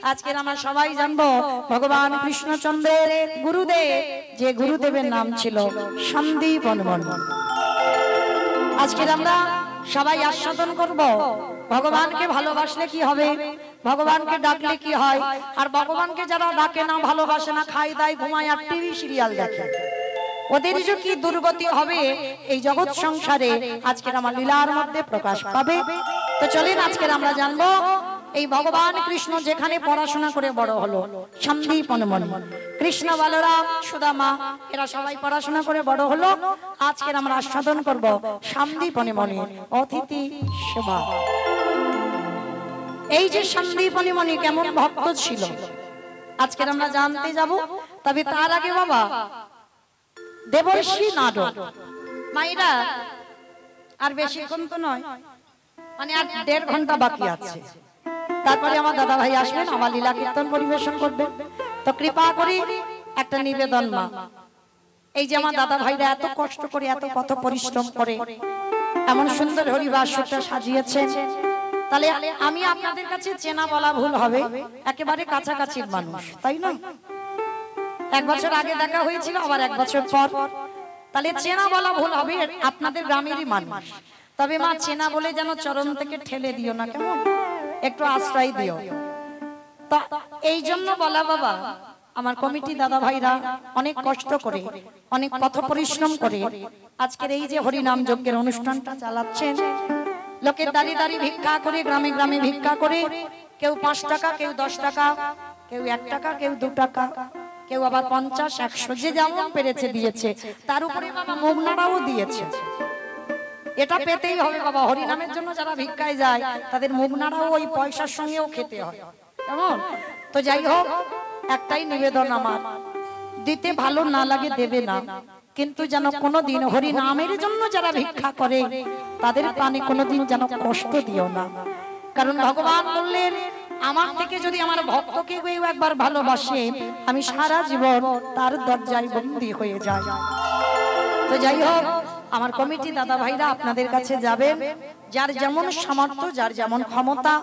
আজকের আমরা সবাই জানবো ভগবান কৃষ্ণচন্দ্রের গুরুদেব, যে গুরুদেবের নাম ছিল সন্দীপন বর্মন। আজকের আমরা সবাই আস্বাদন করব ভগবানকে ভালোবাসলে কি হবে, ভগবানকে ডাকলে কি হয়, আর ভগবানকে যারা ডাকে না, ভালোবাসে না, খায় দায় ঘুমায় আর টিভি সিরিয়াল দেখে, ওদের যে কি দুর্গতি হবে এই জগৎ সংসারে আজকের আমার লীলার মধ্যে প্রকাশ পাবে। তো চলেন আজকের আমরা জানবো এই ভগবান কৃষ্ণ যেখানে পড়াশোনা করে বড় হলো, সন্দীপন বর্মন, কৃষ্ণ বলরাম সুদামা এরা সবাই পড়াশোনা করে বড় হলো। আজকের আমরা আস্বাদন করব সন্দীপন বর্মনের অতিথি সেবা। এই যে সন্দীপন বর্মন কেমন ভক্ত ছিল আজকের আমরা জানতে যাব। তবে তার আগে বাবা দেবর্ষি নারদ, মাইরা আর বেশিক্ষণ তো নয়, মানে আর 1.5 ঘন্টা বাকি আছে, তারপরে আমার দাদা ভাই আসবেন, আমার লীলা কীর্তন পরিবেশন করবেন। তো কৃপা করে একটা নিবেদন, মা এই যে আমার দাদা ভাইরা এত কষ্ট করে এত কত পরিশ্রম করে এমন সুন্দর হরিবাসরটা সাজিয়েছেন, তাহলে আমি আপনাদের কাছে চেনা বলা ভুল হবে, একেবারে কাছাকাছির মানুষ, তাই না? 1 বছর আগে দেখা হয়েছিল, আবার 1 বছর পর, তাহলে চেনা বলা ভুল হবে, আপনাদের গ্রামেরই মানুষ। তবে মা চেনা বলে যেন চরণ থেকে ঠেলে দিও না, কেমন? একটু আশ্রয় দিও। তো এই জন্য বলা বাবা, আমার কমিটি দাদা ভাইরা অনেক কষ্ট করে অনেক পথ পরিশ্রম করে আজকের এই যে হরিনাম যজ্ঞের অনুষ্ঠানটা চালাচ্ছেন। লোকের দাঁড়িয়ে দাঁড়িয়ে ভিক্ষা করে, গ্রামে গ্রামে ভিক্ষা করে, কেউ 5 টাকা, কেউ 10 টাকা, কেউ 1 টাকা, কেউ 2 টাকা, কেউ আবার 50, 100, যে যেমন পেরেছে দিয়েছে। তার উপরে বাবা মুগনাড়াও দিয়েছে। এটা পেতেই হবে বাবা, হরিনামের জন্য যারা ভিক্ষায় যায় তাদের মুগনাড়াও ওই পয়সার সঙ্গেও খেতে হয়, কেমন? তো যাই হোক, একটাই নিবেদন আমার, দিতে ভালো না লাগে দেবে না, কিন্তু যেন কোনোদিন হরিনামের জন্য যারা ভিক্ষা করে তাদের প্রাণে কোনোদিন যেন কষ্ট দিও না। কারণ ভগবান বললেন, আমার থেকে যদি আমার ভক্তকে কেউ একবার ভালোবাসে আমি সারা জীবন তার দরজায় বন্দী হয়ে যাই। তো যাই হোক, আমার কমিটি দাদা ভাইরা আপনাদের কাছে যাবেন, যার যেমন সামর্থ্য, যার যেমন ক্ষমতা,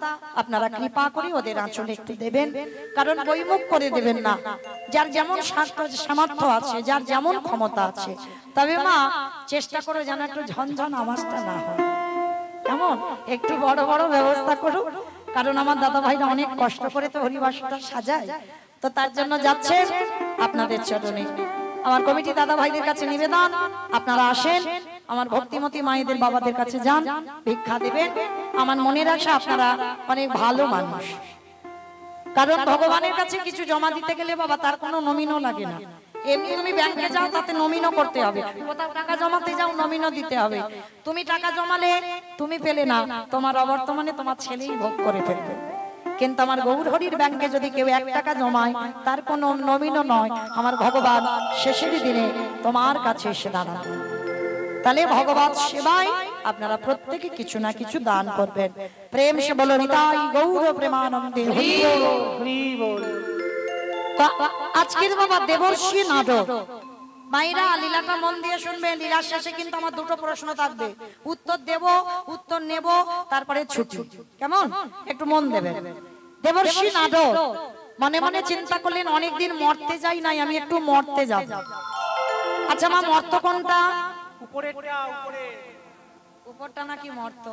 আপনারা কৃপা করে ওদের আঁচলে একটু দেবেন, কারণ বইমুখ করে দেবেন না। যার যেমন সামর্থ্য আছে, যার যেমন ক্ষমতা আছে, তবে মা চেষ্টা করো যেন একটু ঝনঝন আওয়াজটা না হয়, কেমন? একটু বড় বড় ব্যবস্থা করো, কারণ আমার দাদা ভাইরা অনেক কষ্ট করে তো হরিবাসরটা সাজায়। তো তার জন্য যাচ্ছে আপনাদের চরণে আমার কমিটি দাদা ভাইদের কাছে নিবেদন, আপনারা আসেন, আমার ভক্তিমতী মায়েদের বাবাদের কাছে যান, ভিক্ষা দেবেন। আমার মনের আশা আপনারা অনেক ভালো মানুষ, কারণ ভগবানের কাছে কিছু জমা দিতে গেলে বাবা তার কোনো নমিনও লাগে না। এমনি তুমি ব্যাংকে যাও, তাতে নমিনও করতে হবে, কোথাও টাকা জমাতে যাও নমিনও দিতে হবে। তুমি টাকা জমালে তুমি পেলে না, তোমার অবর্তমানে তোমার ছেলেই ভোগ করে ফেলবে। কিন্তু আমার গৌর হরির ব্যাংকে যদি কেউ 1 টাকা জমায়, তার কোনো নমিনও নয়, আমার ভগবান শেষের দিনে তোমার কাছে এসে দাঁড়াবে। তাহলে ভগবত সেবায় আপনারা প্রত্যেকে কিছু না কিছু দান করবেন। প্রেম সে বলো নিতাই গৌর প্রেমানন্দে হরি বল। আজকের বাবা দেবর্ষি নারদ, মাইরা লীলাটা মন দিয়ে শুনবে। লীলার শেষে কিন্তু আমার 2টো প্রশ্ন থাকবে, উত্তর দেব, উত্তর নেব, তারপরে ছুটি, কেমন? একটু মন দেবেন। দেবর্ষি নারদ মনে মনে চিন্তা করলেন, অনেকদিন মরতে যাই নাই, আমি একটু মরতে যাব। আচ্ছা মা, মর্ত কোনটা? উপরটা নাকি মর্ত?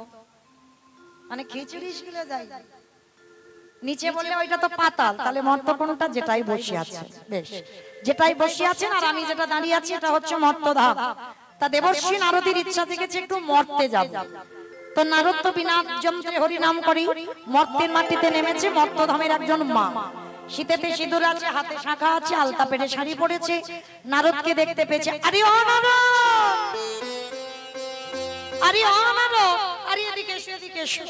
মানে খিচুড়ি শিলে যায়, নিচে বললে ওইটা তো পাতাল, তাহলে মর্ত কোনটা? যেটাই বসে আছে, বেশ, যেটাই বসে আছেন আর আমি যেটা দাঁড়িয়ে আছি এটা হচ্ছে মর্তধাম। তা দেবর্ষি নারদের ইচ্ছা থেকেছে একটু মর্তে যাব। তো নারদ তো বিনা যন্ত্রে হরি নাম করি মর্তের মাটিতে নেমেছে। মর্তধামের একজন মা, শীতেতে সিঁদুর আছে, হাতে শাখা আছে, আলতা পেটে শাড়ি পরেছে, নারদকে দেখতে পেয়েছে। আরে ও নারদ, আরে ও নারদ, আরে এদিকে এসো, এদিকে এসো।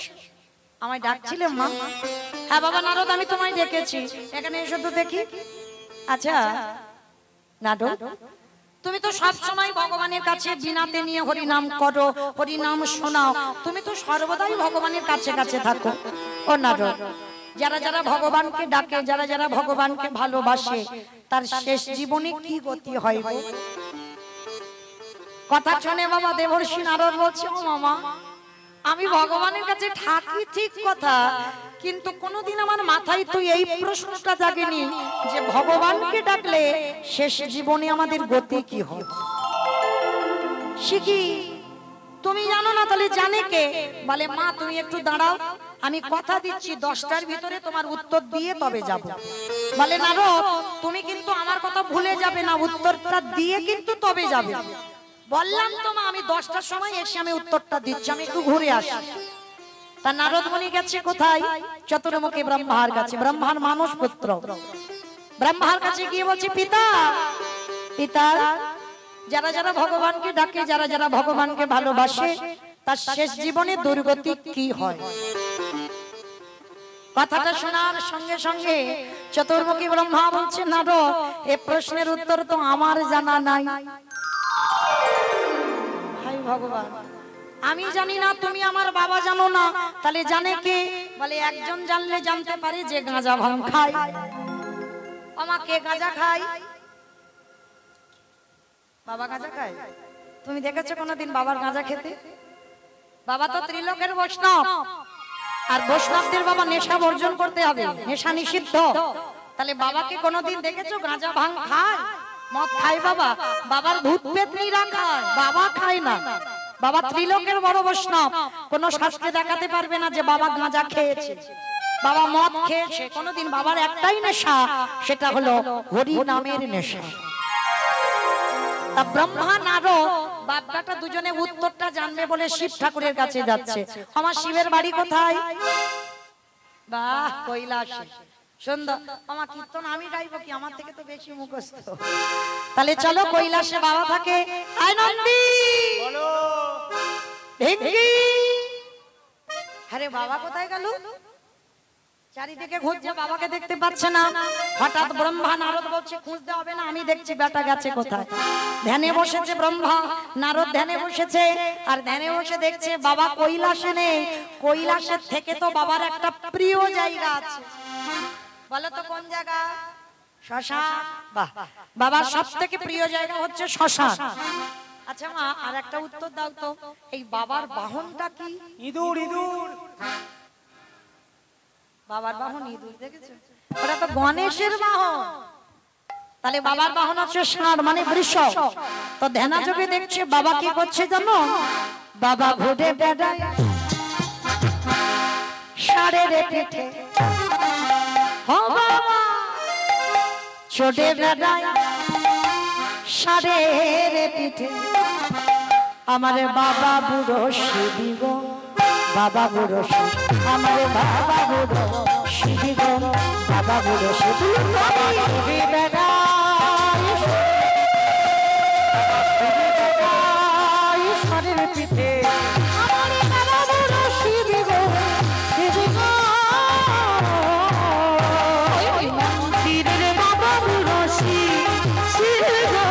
আমায় ডাকছিলেন মা? হ্যাঁ বাবা নারদ, আমি তোমায় ডেকেছি, এখানে এসো তো দেখি। আচ্ছা নারদ, তুমি তো সব সময় ভগবানের কাছে বিনাতে নিয়ে হরিনাম করো, হরিনাম শোনাও, তুমি তো সর্বদাই ভগবানের কাছে কাছে থাকো। ও নারদ, যারা যারা ভগবানকে ডাকে, যারা যারা ভগবানকে ভালোবাসে, তার শেষ জীবনে কি গতি হয়? কথা শুনে বাবা দেবর্ষি নারদ বলছে, ও মামা, আমি ভগবানের কাছে থাকি ঠিক কথা, কিন্তু কোনোদিন আমার মাথায় তো এই প্রশ্নটা জাগেনি যে ভগবানকে ডাকলে শেষ জীবনে আমাদের গতি কি হয়। শিখি তুমি জানো না, তাহলে জানে কে? বলে মা তুমি একটু দাঁড়াও, আমি কথা দিচ্ছি 10টার ভিতরে তোমার উত্তর দিয়ে তবে যাব। বলে নারদ তুমি কিন্তু আমার কথা ভুলে যাবে না, উত্তরটা দিয়ে কিন্তু তবে যাবে। বললাম তো মা আমি 10টার সময় এসে আমি উত্তরটা দিচ্ছি, আমি একটু ঘুরে আসি। তা নারদ মুনি গেছে কোথায়? চতুর্মুখী ব্রহ্মার কাছে। ব্রহ্মার মানস পুত্র ব্রহ্মার কাছে গিয়ে বলছে পিতা পিতা, যারা যারা ভগবানকে ডাকে, যারা যারা ভগবানকে ভালোবাসে, তার শেষ জীবনে দুর্গতি কি হয়? কথাটা শোনার সঙ্গে সঙ্গে চতুর্মুখী ব্রহ্মা বলছে নারদ এই প্রশ্নের উত্তর তো আমার জানা নাই। হায় ভগবান, আমি জানি না, তুমি আমার বাবা জানো না, তাহলে জানে কে? বলে একজন জানলে জানতে পারে যে গাঁজা ভাং খায়। আমাকে গাঁজা খায়? বাবা গাঁজা খায়? তুমি দেখেছো কোনোদিন বাবার গাঁজা খেতে? বাবা তো ত্রিলোকের বৈষ্ণব, আর বৈষ্ণবদের বাবা নেশা বর্জন করতে হবে, নেশা নিষিদ্ধ। তাহলে বাবাকে কোনোদিন দেখেছো গাঁজা ভাং খায়? মদ খায় বাবা? বাবার ভূত পেতনিরা খায়, বাবা খায় না। বাবা ত্রিলোকের বড় বৈষ্ণব, কোন শাস্ত্রে দেখাতে পারবে না যে বাবা গাঁজা খেয়েছে, বাবা মদ খেয়েছে। কোনোদিন বাবার একটাই নেশা, সেটা হলো হরি নামের নেশা। তা ব্রহ্মা নারদ বাপ্পাটা দুজনে উত্তরটা জানবে বলে শিব ঠাকুরের কাছে যাচ্ছে। আমার শিবের বাড়ি কোথায়? বাহ, কৈলাসে। সুন্দর। আমার কীর্তন আমি গাইবো কি? আমার থেকে তো বেশি মুখস্থ। তাহলে চলো, কৈলাসে বাবা থাকে। আয় নন্দী বলো ভেঙ্গি। আরে বাবা কোথায় গেল? চারিদিকে খুঁজছে, বাবাকে দেখতে পাচ্ছে না। হঠাৎ ব্রহ্মা নারদ বলছে খুঁজতে হবে না, আমি দেখছি বেটা গেছে কোথায়। ধ্যানে বসেছে ব্রহ্মা, নারদ ধ্যানে বসেছে, আর ধ্যানে বসে দেখছে বাবা কৈলাসে নেই। কৈলাসের থেকে তো বাবার একটা প্রিয় জায়গা আছে, বলো তো কোন জায়গা? শ্মশান। বাহ, বাবার সব থেকে প্রিয় জায়গা হচ্ছে শ্মশান। আচ্ছা মা, আর একটা উত্তর দাও তো, এই বাবার বাহনটা কি? ইঁদুর। ইঁদুর বাবার বাহন ইঁদুর, দেখেছো? ওটা তো গণেশের বাহন। তাহলে বাবার বাহন হচ্ছে ষাঁড়, মানে বৃষ। তো ধ্যানাযোগে দেখছে বাবা কি করছে জানো? বাবা ঘুরে বেড়ায় ষাঁড়ের পিঠে, ও বাবা ছোটে বেড়ায় ষাঁড়ের পিঠে। আমার বাবা বুড়ো শিবি গো, বাবা বুড়ো শিব, আমার বাবা বুড়ো শিবি গো, বাবা বুড়ো শিবি। ষাঁড়ের পিঠে আমার বাবা বুড়ো শিবি গো, শিবি গো। মন্দিরের বাবা বুড়ো শিব, শিবি গো,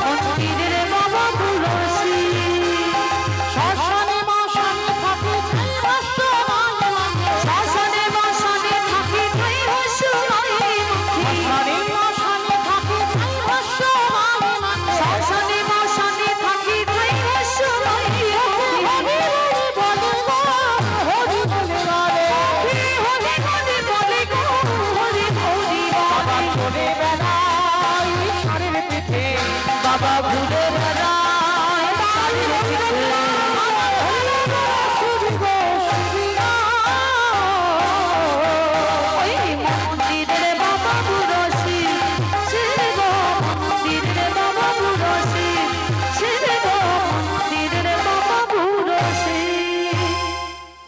মন্দিরের বাবা বুড়ো শিব। শ্মশানে মশানে থাকে ছাই ভস্ম মায়ে মাখে, শ্মশানে মশানে থাকে ছাই ভস্ম মায়ে মাখে, শ্মশানে মশানে থাকে ছাই ভস্ম মায়ে মাখে, শ্মশানে মশানে থাকে ছাই ভস্ম মায়ে মাখে। হরি বলে বলে হরি বলে বলে গো, হরি হরি বাবা চলে বেড়ায় ষাঁড়ের পিঠে, বাবা ঘুরে বেড়ায় ষাঁড়ের পিঠে। মন্দিরের বাবা বুড়ো শিব, শিব গো, মন্দিরের বাবা বুড়ো শিব, শিব গো, মন্দিরের বাবা বুড়ো শিব।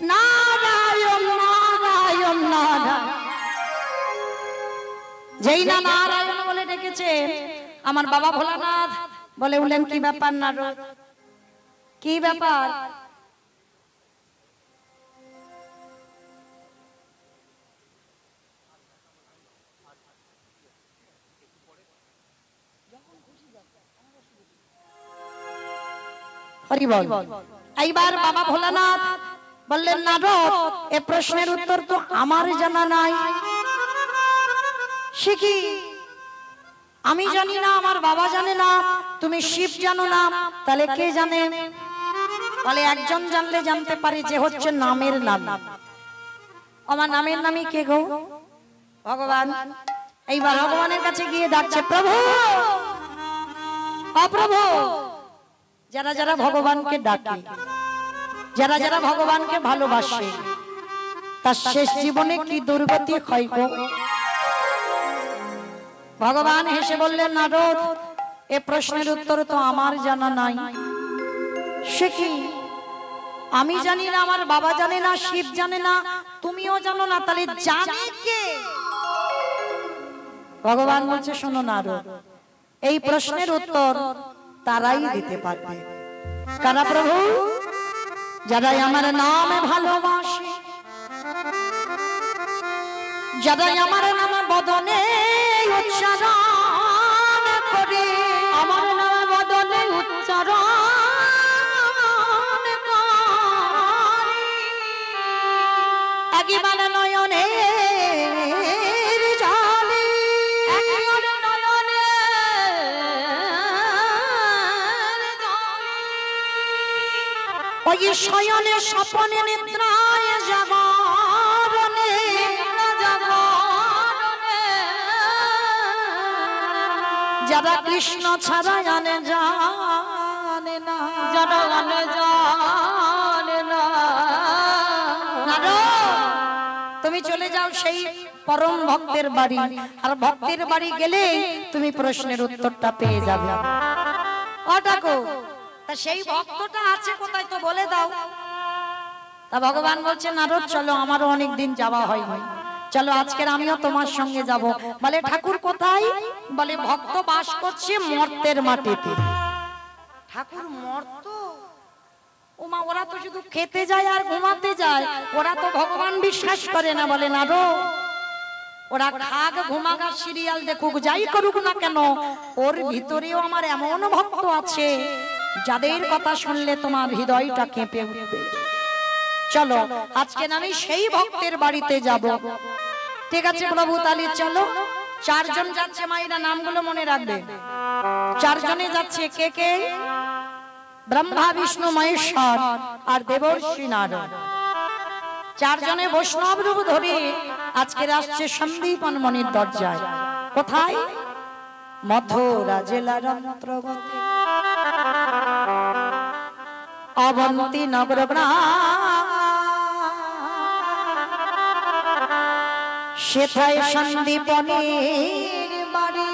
নারায়ণ নারায়ণ নারায়ণ। যেই না নারায়ণ বলে ডেকেছে আমার বাবা ভোলানাথ, বলে উঠলেন কি ব্যাপার নারদ, কি ব্যাপার? হরি বল। এইবার বাবা ভোলানাথ বললেন নারদ এ প্রশ্নের উত্তর তো আমার জানা নাই। শিখি আমি জানি না, আমার বাবা জানে না, তুমি শিব জানো না, তাহলে কে জানে? বলে একজন জানলে জানতে পারে যে হচ্ছে নামের নাম। আমার নামের নামে কে গো? ভগবান। এইবার ভগবানের কাছে গিয়ে ডাকছে, প্রভু অপ্রভু। যারা যারা ভগবানকে ডাকে, যারা যারা ভগবানকে ভালোবাসে, তার শেষ জীবনে কি দুর্গতি হয় গো? ভগবান হেসে বললেন, নারদ, এ প্রশ্নের উত্তর তো আমার জানা নাই। সে কি? আমি জানি না, আমার বাবা জানে না, শিব জানে না, তুমিও জানো না, তাহলে জানে কে? ভগবান বলছে, শোনো নারদ, এই প্রশ্নের উত্তর তারাই দিতে পারবে। কারা প্রভু? যারাই আমার নামে ভালোবাসে, যারাই আমার নামে বদনে উচ্চারণ করে, আমার নামে বদনে উচ্চারণ করে, একেবারে নয়নে ওই শয়নে স্বপনে নিদ্রায় জাগরণে যারা কৃষ্ণ ছাড়া জানে না, যারা জানে না, তুমি চলে যাও সেই পরম ভক্তের বাড়ি, আর ভক্তের বাড়ি গেলে তুমি প্রশ্নের উত্তরটা পেয়ে যাবে। ওটাকো তা সেই ভক্তটা আছে কোথায় তো বলে দাও। তা ভগবান বলছে, নারদ চলো, আমারও অনেক দিন যাওয়া হয়নি, চলো আজকের আমিও তোমার সঙ্গে যাব। বলে ঠাকুর কোথায়? বলে ভক্ত বাস করছে মর্তের মাটিতে। ঠাকুর মর্ত? ওমা, ওরা তো শুধু খেতে যায় আর ঘুমাতে যায়, ওরা তো ভগবান বিশ্বাস করে না। বলে নারদ, ওরা খাক ঘুমাক সিরিয়াল দেখুক, যাই করুক না কেন, ওর ভিতরেও আমার এমন ভক্ত আছে যাদের কথা শুনলে তোমার হৃদয়টা কেঁপে উঠবে। চলো আজকে আমি সেই ভক্তের বাড়িতে যাব। ঠিক আছে প্রভু, তাহলে চলো। চারজন যাচ্ছে, মায়েরা নামগুলো মনে রাখবে। চারজনে যাচ্ছে। কে কে? ব্রহ্মা, বিষ্ণু, মহেশ্বর আর দেবর্ষি নারদ। চারজনে বৈষ্ণব রূপ ধরে আজকে আসছে সন্দীপন মণির দরজায়। কোথায়? মথুরা জেলার অন্তর্গত অবন্তী নগর গ্রাম, সেথায় সন্দীপনের বাড়ি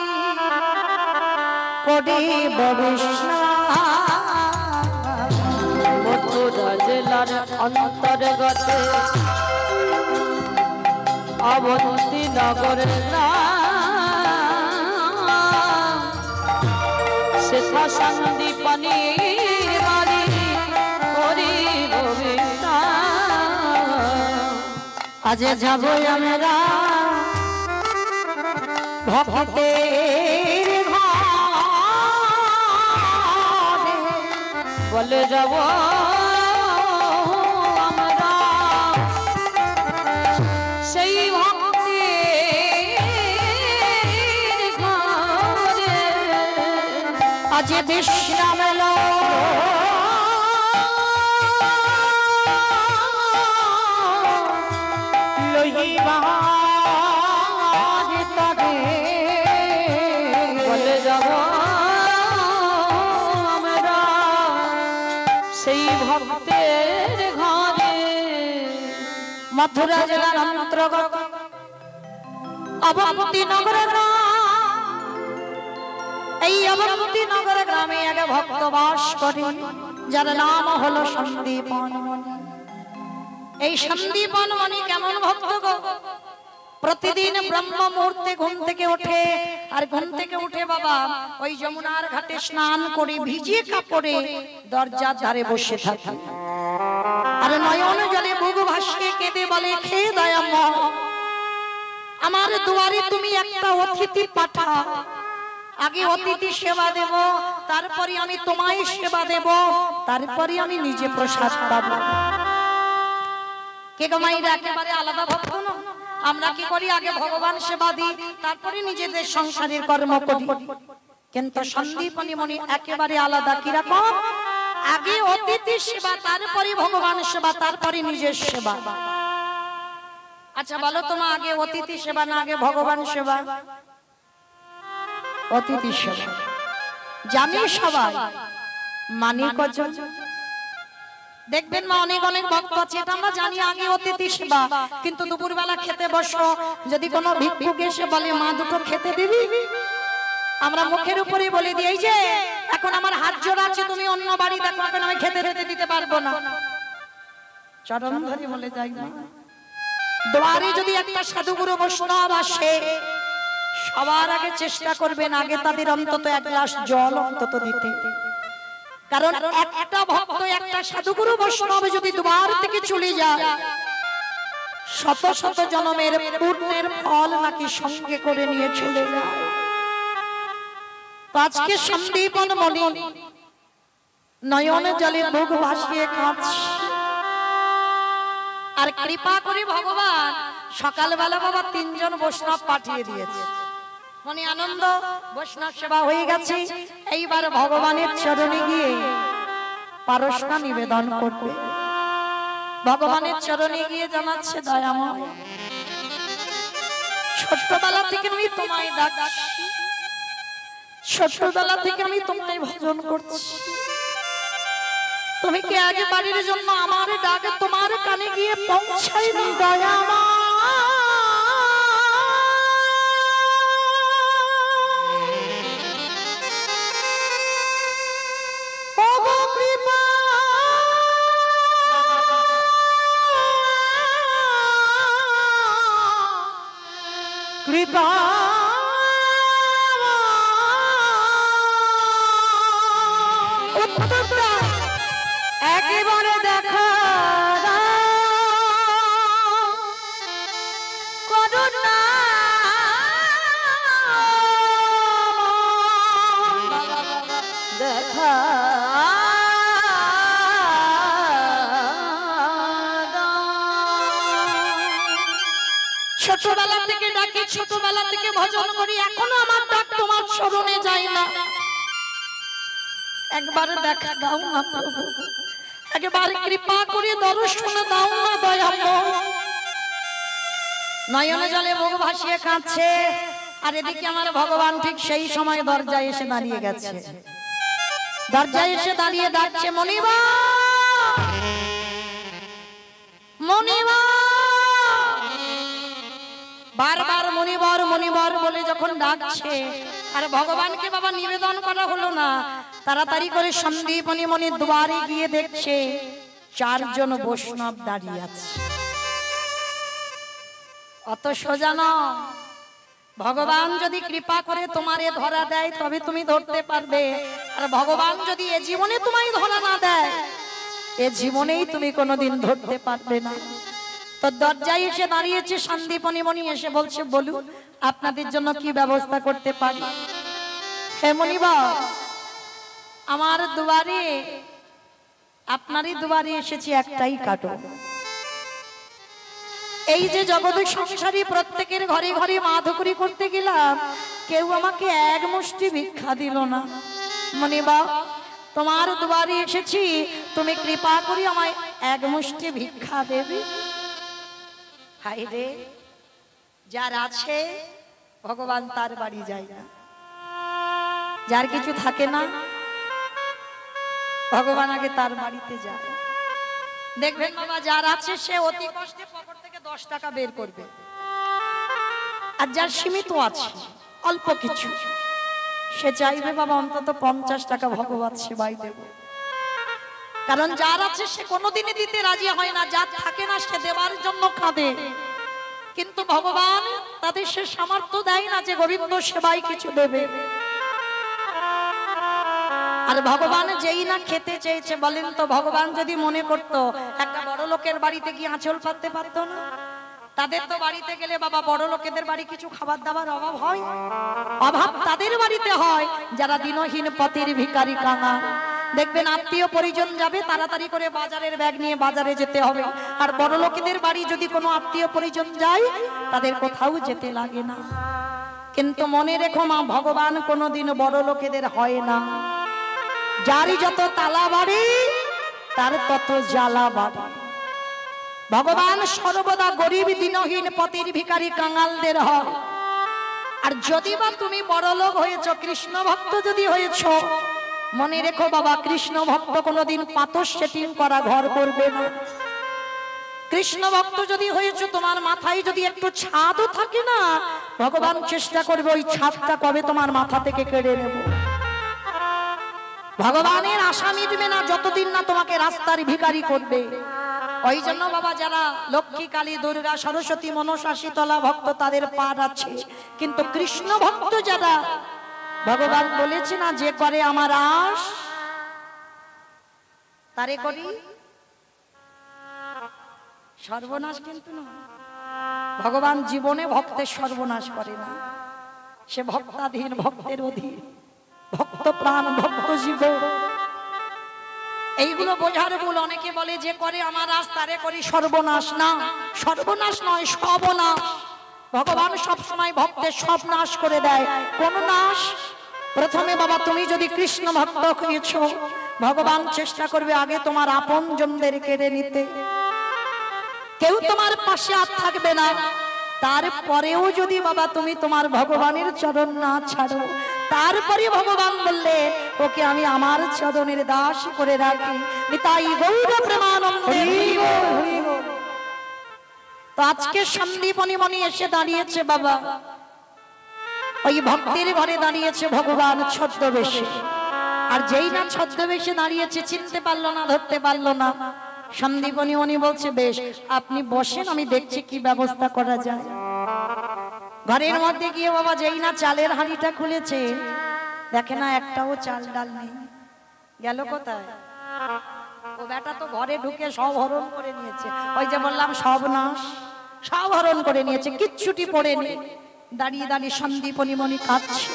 করিব বিষ্ণু। মথুরা জেলার অন্তর্গত অবন্তী নগর গ্রাম, সেথা সন্দীপনের বাড়ি করিব বিষ্ণু। আজ যাব আমরা ভক্তের ঘরে, বলে যাব আমরা সেই ভক্তের ঘরে। আজ বিশ্রাম বলে যাব আমরা সেই ভক্তের ঘরে। মথুরা জেলার অন্তর্গত অবন্তী নগর গ্রাম। এই অবন্তী নগর গ্রামে এক ভক্ত বাস করে, যার নাম হলো সন্দীপন মণি। এই সন্দীপন মণি কেমন ভক্ত গো? প্রতিদিন ব্রহ্ম মুহূর্তে ঘুম থেকে ওঠে, আর ঘুম থেকে উঠে বাবা ওই যমুনার ঘাটে স্নান করে ভিজে কাপড়ে দরজার ধারে বসে থাকে, আর নয়ন জলে বুক ভাসিয়ে কেঁদে বলে, খেয়ে দয়াময়, আমার দুয়ারে তুমি একটা অতিথি পাঠাও। আগে অতিথি সেবা দেব, তারপরে আমি তোমায় সেবা দেব, তারপরে আমি নিজে প্রসাদ পাবো। কে গো মাইরা একেবারে আলাদা ভক্ত না? আমরা কি করি? আগে ভগবান সেবা দিই, তারপরে নিজেদের সংসারের কর্ম করি। কিন্তু সন্দীপনী মণি একেবারে আলাদা। কিরকম? আগে অতিথি সেবা, তারপরে ভগবান সেবা, তারপরে নিজের সেবা। আচ্ছা বলো তোমা, আগে অতিথি সেবা না আগে ভগবান সেবা? অতিথি সেবা জানি সবাই, মানি কজন? দেখবেন মা অনেক অনেক ভক্ত আছে, এটা আমরা জানি আগে অতিথি সেবা, কিন্তু দুপুরবেলা খেতে বসো, যদি কোনো ভিক্ষুক এসে বলে মা দুটো খেতে দিবি, আমরা মুখের উপরে বলে দিই যে এখন আমার হাত জোড়া আছে, তুমি অন্য বাড়ি দেখো, এখন আমি খেতে দিতে পারবো না। চরণ ধরে বলে যাই না। দ্বারে যদি একটা সাধুগুরু বৈষ্ণব আসে, সবার আগে চেষ্টা করবেন আগে তাদের অন্তত এক গ্লাস জল অন্তত দিতে। কারণ একটা ভক্ত একটা সাধুগুরু বৈষ্ণব যদি দ্বার থেকে চলে যায়, শত শত জন্মের পুণ্যের ফল নাকি সঙ্গে করে নিয়ে চলে যায়। আজকে সন্দীপন মনি নয়নে জলে মুখ ভাসিয়ে কাঁদছে, আর কৃপা করে ভগবান সকালবেলা বাবা 3 জন বৈষ্ণব পাঠিয়ে দিয়েছে। মনে আনন্দ, বৈষ্ণব সেবা হয়ে গেছে, এইবার ভগবানের চরণে গিয়ে পারসনা নিবেদন করবে। ভগবানের চরণে গিয়ে জানাচ্ছে দয়াময়, ছোট্টবেলা থেকে আমি তোমায় ডাকছি, ছোট্টবেলা থেকে আমি তোমায় ভজন করছি, তুমি কি আগে বাড়ির জন্য আমার ডাক তোমার কানে গিয়ে পৌঁছায়নি দয়াময়? কৃপা একেবারে দেখা করুণা দেখা ছোটবেলা থেকে ডাকি, ছোটবেলা থেকে ভজন করি, এখনো আমার ডাক তোমার চরণে যায় না, একবার দেখা দাও না প্রভু, একবার কৃপা করে দর্শন দাও না দয়াময়। নয়নে জলে মুখ ভাসিয়ে কাঁদছে, আর এদিকে আমার ভগবান ঠিক সেই সময় দরজায় এসে দাঁড়িয়ে গেছে। দরজায় এসে দাঁড়িয়ে ডাকছে মনিবা, মনিবা। বারবার মনিবর মনিবর বলে যখন ডাকছে, আর ভগবানকে বাবা নিবেদন করা হলো না, তাড়াতাড়ি করে সন্দীপনী মনির দ্বারে গিয়ে দেখছে 4 জন বৈষ্ণব দাঁড়িয়ে আছে। অত সোজা না, ভগবান যদি কৃপা করে তোমারে ধরা দেয় তবে তুমি ধরতে পারবে, আর ভগবান যদি এ জীবনে তোমায় ধরা না দেয়, এ জীবনেই তুমি কোনোদিন ধরতে পারবে না। তো দরজায় এসে দাঁড়িয়েছে সন্দীপনী মনি, এসে বলছে বলুন আপনাদের জন্য কি ব্যবস্থা করতে পারি? হে মনিবা, আমার দুয়ারে, আপনারই দুয়ারে এসেছি একটাই কাটো। এই যে জগতের সংসারী প্রত্যেকের ঘরে ঘরে মাধুকরী করতে গেলাম, কেউ আমাকে এক মুষ্টি ভিক্ষা দিল না। মনিবা, তোমার দুয়ারে এসেছি, তুমি কৃপা করে আমায় এক মুষ্টি ভিক্ষা দেবে। হায় রে, যার আছে ভগবান তার বাড়ি যায় না, যার কিছু থাকে না ভগবান আগে তার বাড়িতে যায়। দেখবেন বাবা, যার আছে সে অতি কষ্টে পকেট থেকে 10 টাকা বের করবে, আর যার সীমিত আছে অল্প কিছু, সে চাইবে বাবা অন্তত 50 টাকা ভগবান সেবাই দেব। কারণ যার আছে সে কোনোদিনই দিতে রাজি হয় না, যার থাকে না সে দেওয়ার জন্য কাঁদে। কিন্তু ভগবান তাদের সে সামর্থ্য দেয় না যে গোবিন্দ সেবাই কিছু দেবে। আর ভগবান যেই না খেতে চেয়েছে, বলেন তো ভগবান যদি মনে করত একটা বড় লোকের বাড়িতে গিয়ে আঁচল পাততে পারতো না? তাদের তো বাড়িতে গেলে বাবা বড় লোকেদের বাড়ি কিছু খাবার দাবার অভাব হয়, অভাব তাদের বাড়িতে হয় যারা দিনহীন পথের ভিখারি কাঙা। দেখবেন আত্মীয় পরিজন যাবে, তাড়াতাড়ি করে বাজারের ব্যাগ নিয়ে বাজারে যেতে হবে, আর বড় লোকেদের বাড়ি যদি কোনো আত্মীয় পরিজন যায় তাদের কোথাও যেতে লাগে না। কিন্তু মনে রেখো মা, ভগবান কোনোদিন বড় লোকেদের হয় না। যারই যত তালা বাড়ি তার তত জ্বালা বাড়ি। ভগবান সর্বদা গরিব দিনহীন পতির ভিখারি কাঙালদের হয়। আর যদি বা তুমি বড়লোক হয়েছো, কৃষ্ণ ভক্ত যদি হয়েছো, মনে রেখো বাবা, কৃষ্ণ ভক্ত কোনোদিন পাথর সেটিং করা ঘর করবে না। কৃষ্ণ ভক্ত যদি হয়েছো, তোমার মাথায় যদি একটু ছাদও থাকে না, ভগবান চেষ্টা করবে ওই ছাদটা কবে তোমার মাথা থেকে কেড়ে নেব। ভগবানের আশা মিটবে না যতদিন না তোমাকে রাস্তার ভিখারি করবে। ওই জন্য বাবা, যারা লক্ষ্মী, কালী, দুর্গা, সরস্বতী, মনসা, শীতলা ভক্ত, তাদের পাঠ আছে, কিন্তু কৃষ্ণ ভক্ত যারা, ভগবান বলেছে না, যে করে আমার আশ তারে করি সর্বনাশ। কিন্তু না, ভগবান জীবনে ভক্তের সর্বনাশ করে না। সে ভক্তাধীন, ভক্তের অধীন, ভক্ত প্রাণ, ভক্ত জীব। এইগুলো বোঝার ভুল। অনেকে বলে যে করে আমার আশ তারে করি সর্বনাশ। না, সর্বনাশ নয়, সর্বনাশ। ভগবান সব সময় ভক্তের সব নাশ করে দেয়। কোন নাশ? প্রথমে বাবা, তুমি যদি কৃষ্ণ ভক্ত হয়েছো, ভগবান চেষ্টা করবে আগে তোমার আপন জনদের কেড়ে নিতে। কেউ তোমার পাশে আর থাকবে না। তারপরেও যদি বাবা তুমি তোমার ভগবানের চরণ না ছাড়ো, তারপরে ভগবান বললে ওকে আমি আমার চরণের দাস করে রাখি। নিতাই গৌর প্রেমানন্দে। তো আজকে সন্দীপনী মণি এসে দাঁড়িয়েছে বাবা, ওই ভক্তির ঘরে দাঁড়িয়েছে ভগবান ছদ্মবেশে। আর যেই না ছদ্মবেশে দাঁড়িয়েছে, চিনতে পারলো না, ধরতে পারলো না। সন্দীপনী মণি বলছে, বেশ আপনি বসেন, আমি দেখছি কি ব্যবস্থা করা যায়। ঘরের মধ্যে গিয়ে বাবা যেই না চালের হাঁড়িটা খুলেছে, দেখে না একটাও চাল ডাল নেই। গেল কোথায়? ও বেটা তো ঘরে ঢুকে সব হরণ করে নিয়েছে। ওই যে বললাম সব নাশ, সব হরণ করে নিয়েছে, কিচ্ছুটি পড়ে নেই। দাঁড়িয়ে দাঁড়িয়ে সন্দীপনী মণি কাঁদছে,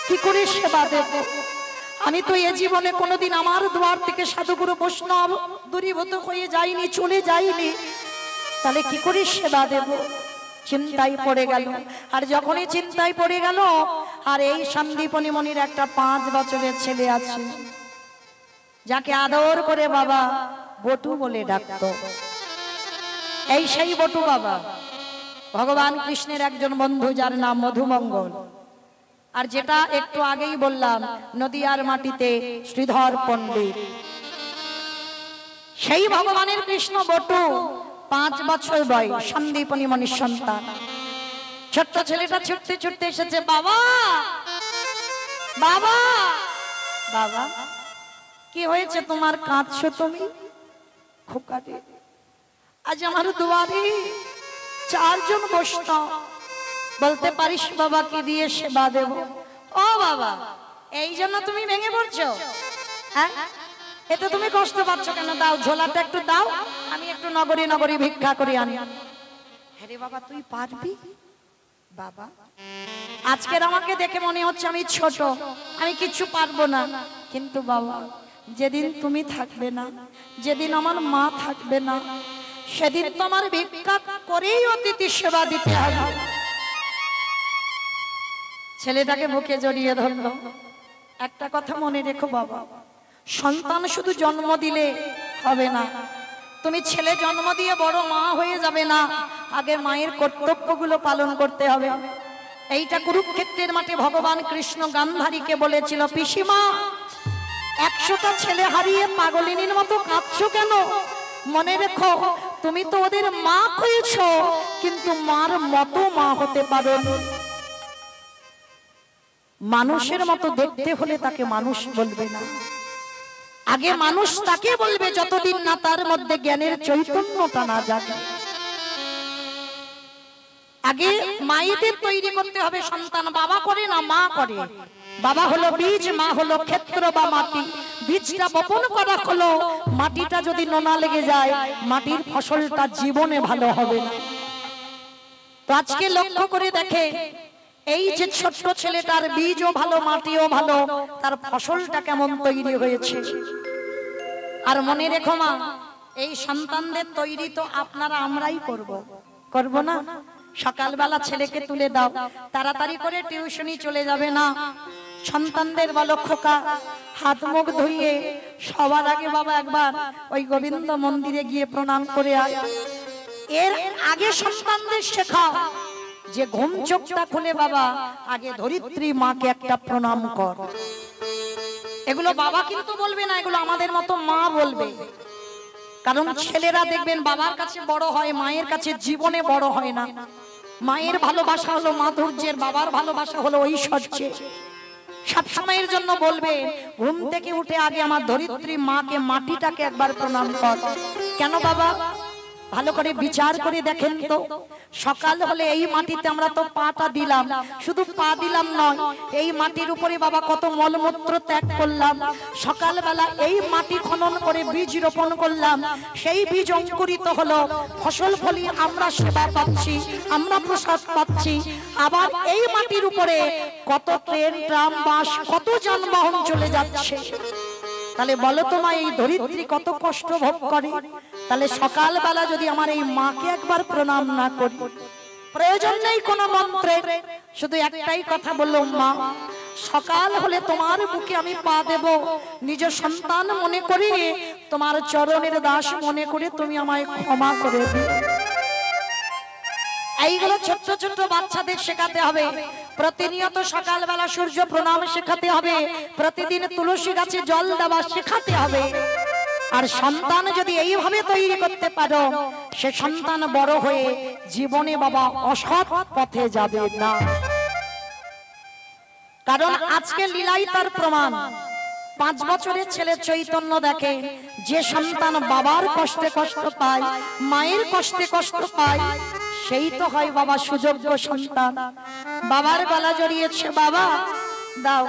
কি করে সেবা দেব? আমি তো এ জীবনে কোনোদিন আমার দুয়ার থেকে সাধুগুরু বৈষ্ণব দূরীভূত হয়ে যাইনি, চলে যাইনি, তাহলে কি করে সেবা দেব? চিন্তায় পড়ে গেল। আর যখনই চিন্তায় পড়ে গেল, আর এই সন্দীপনী মণির একটা 5 বছরের ছেলে আছে, যাকে আদর করে বাবা বটু বলে ডাকতো। এই সেই বটু বাবা, ভগবান কৃষ্ণের একজন বন্ধু, যার নাম মধুমঙ্গল। আর যেটা একটু আগেই বললাম, নদিয়ার মাটিতে শ্রীধর পণ্ডিত, সেই ভগবানের কৃষ্ণ বটু 5 বছর বয়স, সন্দীপনী মণির সন্তান। ছোট্ট ছেলেটা ছুটতে ছুটতে এসেছে, বাবা বাবা বাবা, কি হয়েছে তোমার, কাঁদছো তুমি? খোকারে, আজ আমার দুয়ারে 4 জন বৈষ্ণব, বলতে পারিস বাবা কি দিয়ে সেবা দেব? ও বাবা, এই জন্য তুমি ভেঙে পড়ছো? হ্যাঁ, এতে তুমি কষ্ট পাচ্ছ কেন? দাও, ঝোলাটা একটু দাও, আমি একটু নগরী নগরী ভিক্ষা করি আনি। আরে বাবা, তুই পারবি? বাবা, আজকের আমাকে দেখে মনে হচ্ছে আমি ছোট, আমি কিছু পারবো না, কিন্তু বাবা যেদিন তুমি থাকবে না, যেদিন আমার মা থাকবে না, সেদিন তোমার ভিক্ষা করেই অতিথি সেবা দিতে হবে। ছেলেটাকে বুকে জড়িয়ে ধরলো। একটা কথা মনে রেখো বাবা, সন্তান শুধু জন্ম দিলে হবে না, তুমি ছেলে জন্ম দিয়ে বড় মা হয়ে যাবে না, আগে মায়ের কর্তব্যগুলো পালন করতে হবে। এইটা কুরুক্ষেত্রের মাঠে ভগবান কৃষ্ণ গান্ধারীকে বলেছিল, পিসিমা 100টা ছেলে হারিয়ে পাগলিনীর মতো কাঁদছো কেন? মনে রেখো, তুমি তো ওদের মা হয়েছো, কিন্তু মার মতো মা হতে পারো। মানুষের মতো দেখতে হলে তাকে মানুষ বলবে না, আগে মানুষ তাকে বলবে যতদিন না তার মধ্যে জ্ঞানের চৈতন্যটা না জাগে। আগে মায়েদের তৈরি করতে হবে সন্তান, বাবা করে না, মা করে। বাবা হলো বীজ, মা হলো ক্ষেত্র বা মাটি। বীজটা বপন করা হলো, মাটিটা যদি নোনা লেগে যায়, মাটির ফসলটা জীবনে ভালো হবে না। তো আজকে লক্ষ্য করে দেখে, এই যে ছোট্ট ছেলেটার বীজও ভালো, মাটিও ভালো, তার ফসলটা কেমন তৈরি হয়েছে। আর মনে রেখো মা, এই সন্তানদের তৈরি তো আপনারা আমরাই করব না? সকালবেলা ছেলেকে তুলে দাও, তাড়াতাড়ি করে টিউশনি চলে যাবে না, সন্তানদের বলো খোকা হাত মুখ ধুইয়ে সবার আগে বাবা একবার ওই গোবিন্দ মন্দিরে গিয়ে প্রণাম করে আয়। এর আগে সন্তানদের শেখাও যে ঘুম চোখটা খুলে বাবা আগে ধরিত্রী মাকে একটা প্রণাম কর। এগুলো বাবা কিন্তু বলবে না, এগুলো আমাদের মতো মা বলবে। কারণ ছেলেরা দেখবেন বাবার কাছে বড় হয়, মায়ের কাছে জীবনে বড় হয় না। মায়ের ভালোবাসা হলো মাধুর্যের, বাবার ভালোবাসা হলো ঐশ্বর্যের। সব সময়ের জন্য বলবে ঘুম থেকে উঠে আগে আমার ধরিত্রী মাকে মাটিটাকে একবার প্রণাম কর। কেন বাবা? ভালো করে বিচার করে দেখেন তো, সকাল হলে এই মাটিতে আমরা তো পাটা দিলাম, শুধু পা দিলাম নয়, এই মাটির উপরে বাবা কত মলমূত্র ত্যাগ করলাম। সকালবেলা এই মাটি খনন করে বীজ রোপণ করলাম, সেই বীজ অঙ্কুরিত হলো, ফসল ফলিয়ে আমরা সেবা পাচ্ছি, আমরা প্রসাদ পাচ্ছি। আবার এই মাটির উপরে কত ট্রেন, ট্রাম, বাস, কত যানবাহন চলে যাচ্ছে। তাহলে বলো তো মা, এই ধরিত্রী কত কষ্ট ভোগ করে। তাহলে সকালবেলা যদি আমার এই মাকে একবার প্রণাম না করি, প্রয়োজন নেই কোনো মন্ত্রের, শুধু একটাই কথা বললো, মা সকাল হলে তোমার বুকে আমি পা দেব, নিজ সন্তান মনে করি, তোমার চরণের দাস মনে করে তুমি আমায় ক্ষমা করে দিও। এইগুলো ছোট্ট ছোট্ট বাচ্চাদের শেখাতে হবে। প্রতিনিয়ত সকালবেলা সূর্য প্রণাম শেখাতে হবে, প্রতিদিন তুলসী গাছে জল দেওয়া শেখাতে হবে। আর সন্তান যদি এইভাবে তৈরি করতে পারো, সে সন্তান বড় হয়ে জীবনে বাবা অসৎ পথে যাবে না। কারণ আজকে লীলাই তার প্রমাণ। 5 বছরের ছেলে চৈতন্য দেখে, যে সন্তান বাবার কষ্টে কষ্ট পায়, মায়ের কষ্টে কষ্ট পায়, সেই তো হয় বাবা সুযোগ্য সন্তান। বাবার গলা জড়িয়েছে, বাবা দাও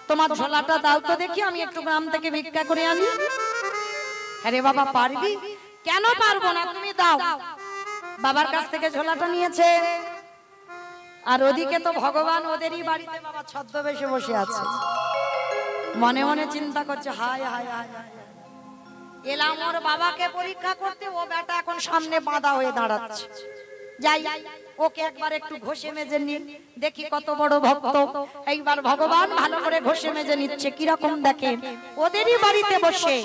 তোমার ঝোলাটা দাও তো দেখি, আমি একটু গ্রাম থেকে ভিক্ষা করে আনি। আরে বাবা পারবি? কেন পারবো না, তুমি দাও। বাবার কাছ থেকে ঝোলাটা নিয়েছে, আর ওদিকে তো ভগবান ওদেরই বাড়িতে বাবা ছদ্মবেশে বসে আছে। মনে মনে চিন্তা করছে, হায় হায় হায় হায়, এলাম ওর বাবাকে পরীক্ষা করতে, ও বেটা এখন সামনে বাঁধা হয়ে দাঁড়াচ্ছে। যাই ওকে একবার একটু ঘষে মেজে নিন, দেখি কত বড় ভক্ত। এইবার ভগবান ভালো করে ঘষে মেজে নিচ্ছে। কিরকম দেখেন, ওদেরই বাড়িতে বসে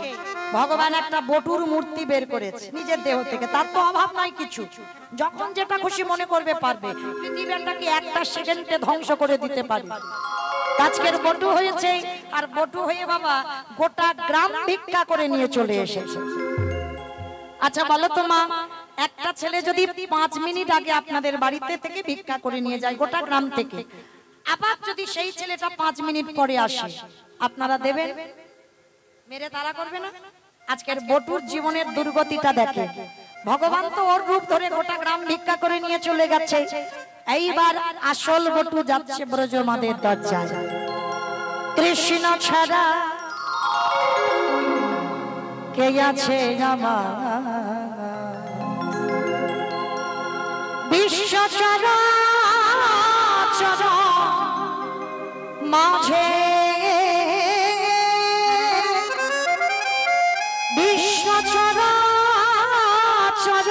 ভগবান একটা বটুর মূর্তি বের করেছে নিজের দেহ থেকে। তার তো অভাব নাই কিছু, যখন যেটা খুশি মনে করবে পারবে। পৃথিবীটাকে একটা সেকেন্ডে ধ্বংস করে দিতে পারে। আজকের বটু হয়েছে, আর বটু হয়ে বাবা গোটা গ্রাম ভিক্ষা করে নিয়ে চলে এসেছে। আচ্ছা বলো তো মা, একটা ছেলে যদি 5 মিনিট আগে আপনাদের বাড়িতে থেকে ভিক্ষা করে নিয়ে যায় গোটা গ্রাম থেকে, আবার যদি সেই ছেলেটা 5 মিনিট পরে আসে, আপনারা দেবেন? মেরে তাড়া করবে না? আজকের বটুর জীবনের দুর্গতিটা দেখে। ভগবান তো ওর রূপ ধরে গোটা গ্রাম ভিক্ষা করে নিয়ে চলে গেছে। এইবার আসল বটু যাচ্ছে ব্রজমাদের দরজায়। কৃষ্ণ ছাড়া কে আছে আমার, বিশ্ব চরাচর মাঝে, বিশ্ব চরাচর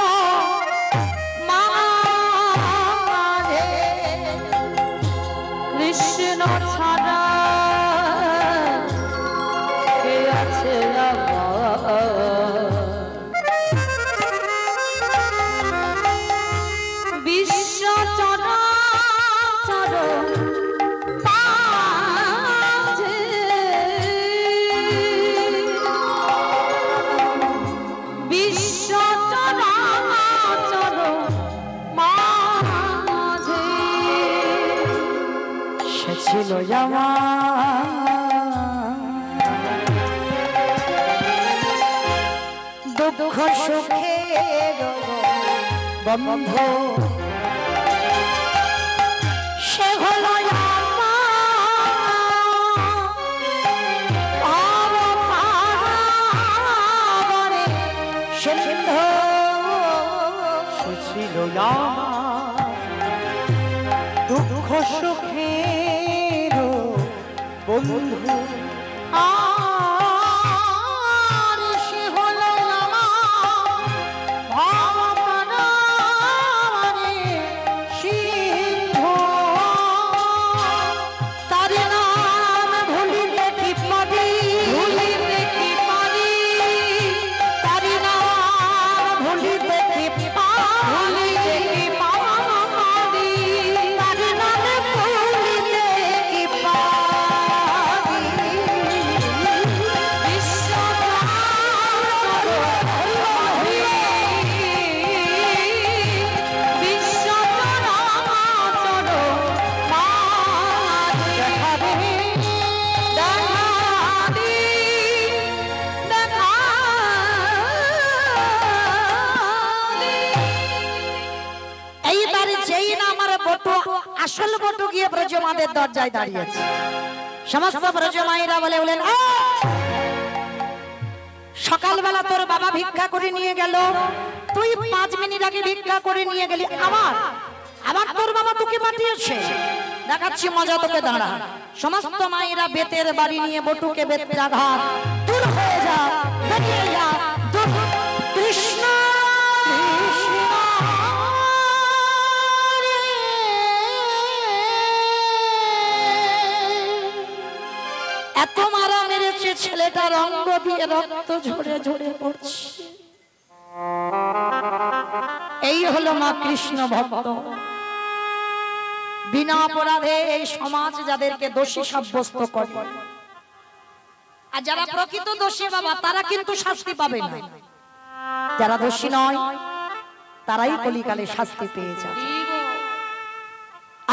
মাঝে, কৃষ্ণ ছাড়া কে আছে আমার, বিশ্ব চরাচর মাঝে, বিশ্ব চরাচর মাঝে, সে ছিল আমার দুঃখ সুখের বন্ধু, সে হলো দুঃখ সুখের বন্ধু, আর সে হলো সিন্ধু, তার নাম আসল বটু গিয়ে ব্রজমাদের দরজায় দাঁড়িয়েছে। সমস্ত ব্রজমাইরা বলে বলেন, সকালবেলা তোর বাবা ভিক্ষা করে নিয়ে গেল, তুই 5 মিনিট আগে ভিক্ষা করে নিয়ে গেলি, আবার তোর বাবা তোকে পাঠিয়েছে, দেখাচ্ছি মজা তোকে, দাঁড়া। সমস্ত মায়েরা বেতের বাড়ি নিয়ে বটুকে বেত্রাঘাত, দূর হয়ে যা, বেরিয়ে যা, কৃষ্ণ এত মারা মেরেছে, ছেলেটার অঙ্গ দিয়ে রক্ত ঝরে ঝরে পড়ছে। এই হলো মা কৃষ্ণ ভক্ত। বিনা অপরাধে এই সমাজ যাদেরকে দোষী সাব্যস্ত করে, আর যারা প্রকৃত দোষী বাবা তারা কিন্তু শাস্তি পাবে না, যারা দোষী নয় তারাই কলিকালে শাস্তি পেয়ে যাবে।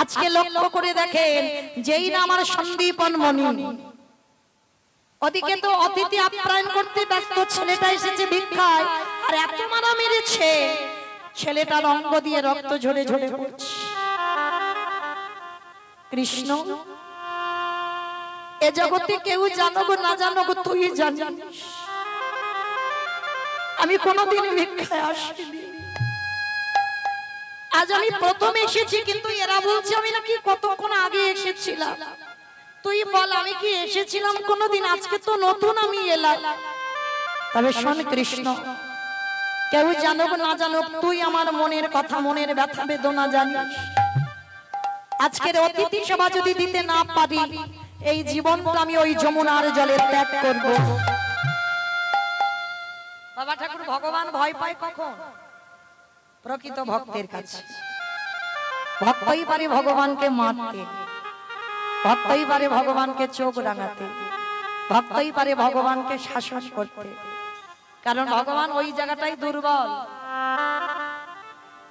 আজকে লক্ষ্য করে দেখেন, যেই না আমার সন্দীপন মণি, ওদিকে তো অতিথি আপ্যায়ন করতে ব্যস্ত, ছেলেটা এসেছে ভিক্ষায়, আর এত মারা মেরেছে, ছেলেটার অঙ্গ দিয়ে রক্ত ঝরে ঝরে পড়ছে। কৃষ্ণ, এ জগতে কেউ জানুক না জানুক তুই জানিস, আমি কোনোদিন ভিক্ষায় আসিনি, আজ আমি প্রথম এসেছি, কিন্তু এরা বলছে আমি নাকি কতক্ষণ আগে এসেছিলাম। তুই বল আমি কি এসেছিলাম কোনোদিন? আজকে তো নতুন আমি এলাম। তবে শোন কৃষ্ণ, কেউ জানুক না জানুক তুই আমার মনের কথা, মনের ব্যথা বেদনা জানিস। আজকের অতিথি সভা যদি দিতে না পারি, এই জীবনটা আমি ওই যমুনার জলে ত্যাগ করব। বাবা ঠাকুর ভগবান ভয় পায় কখন? প্রকৃত ভক্তের কাছে। ভক্তই পারে ভগবানকে মারতে, ভক্তই পারে ভগবানকে চোখ রাঙাতে, ভক্তই পারে ভগবানকে শাসন করতে, কারণ ভগবান ওই জায়গাটাই দুর্বল।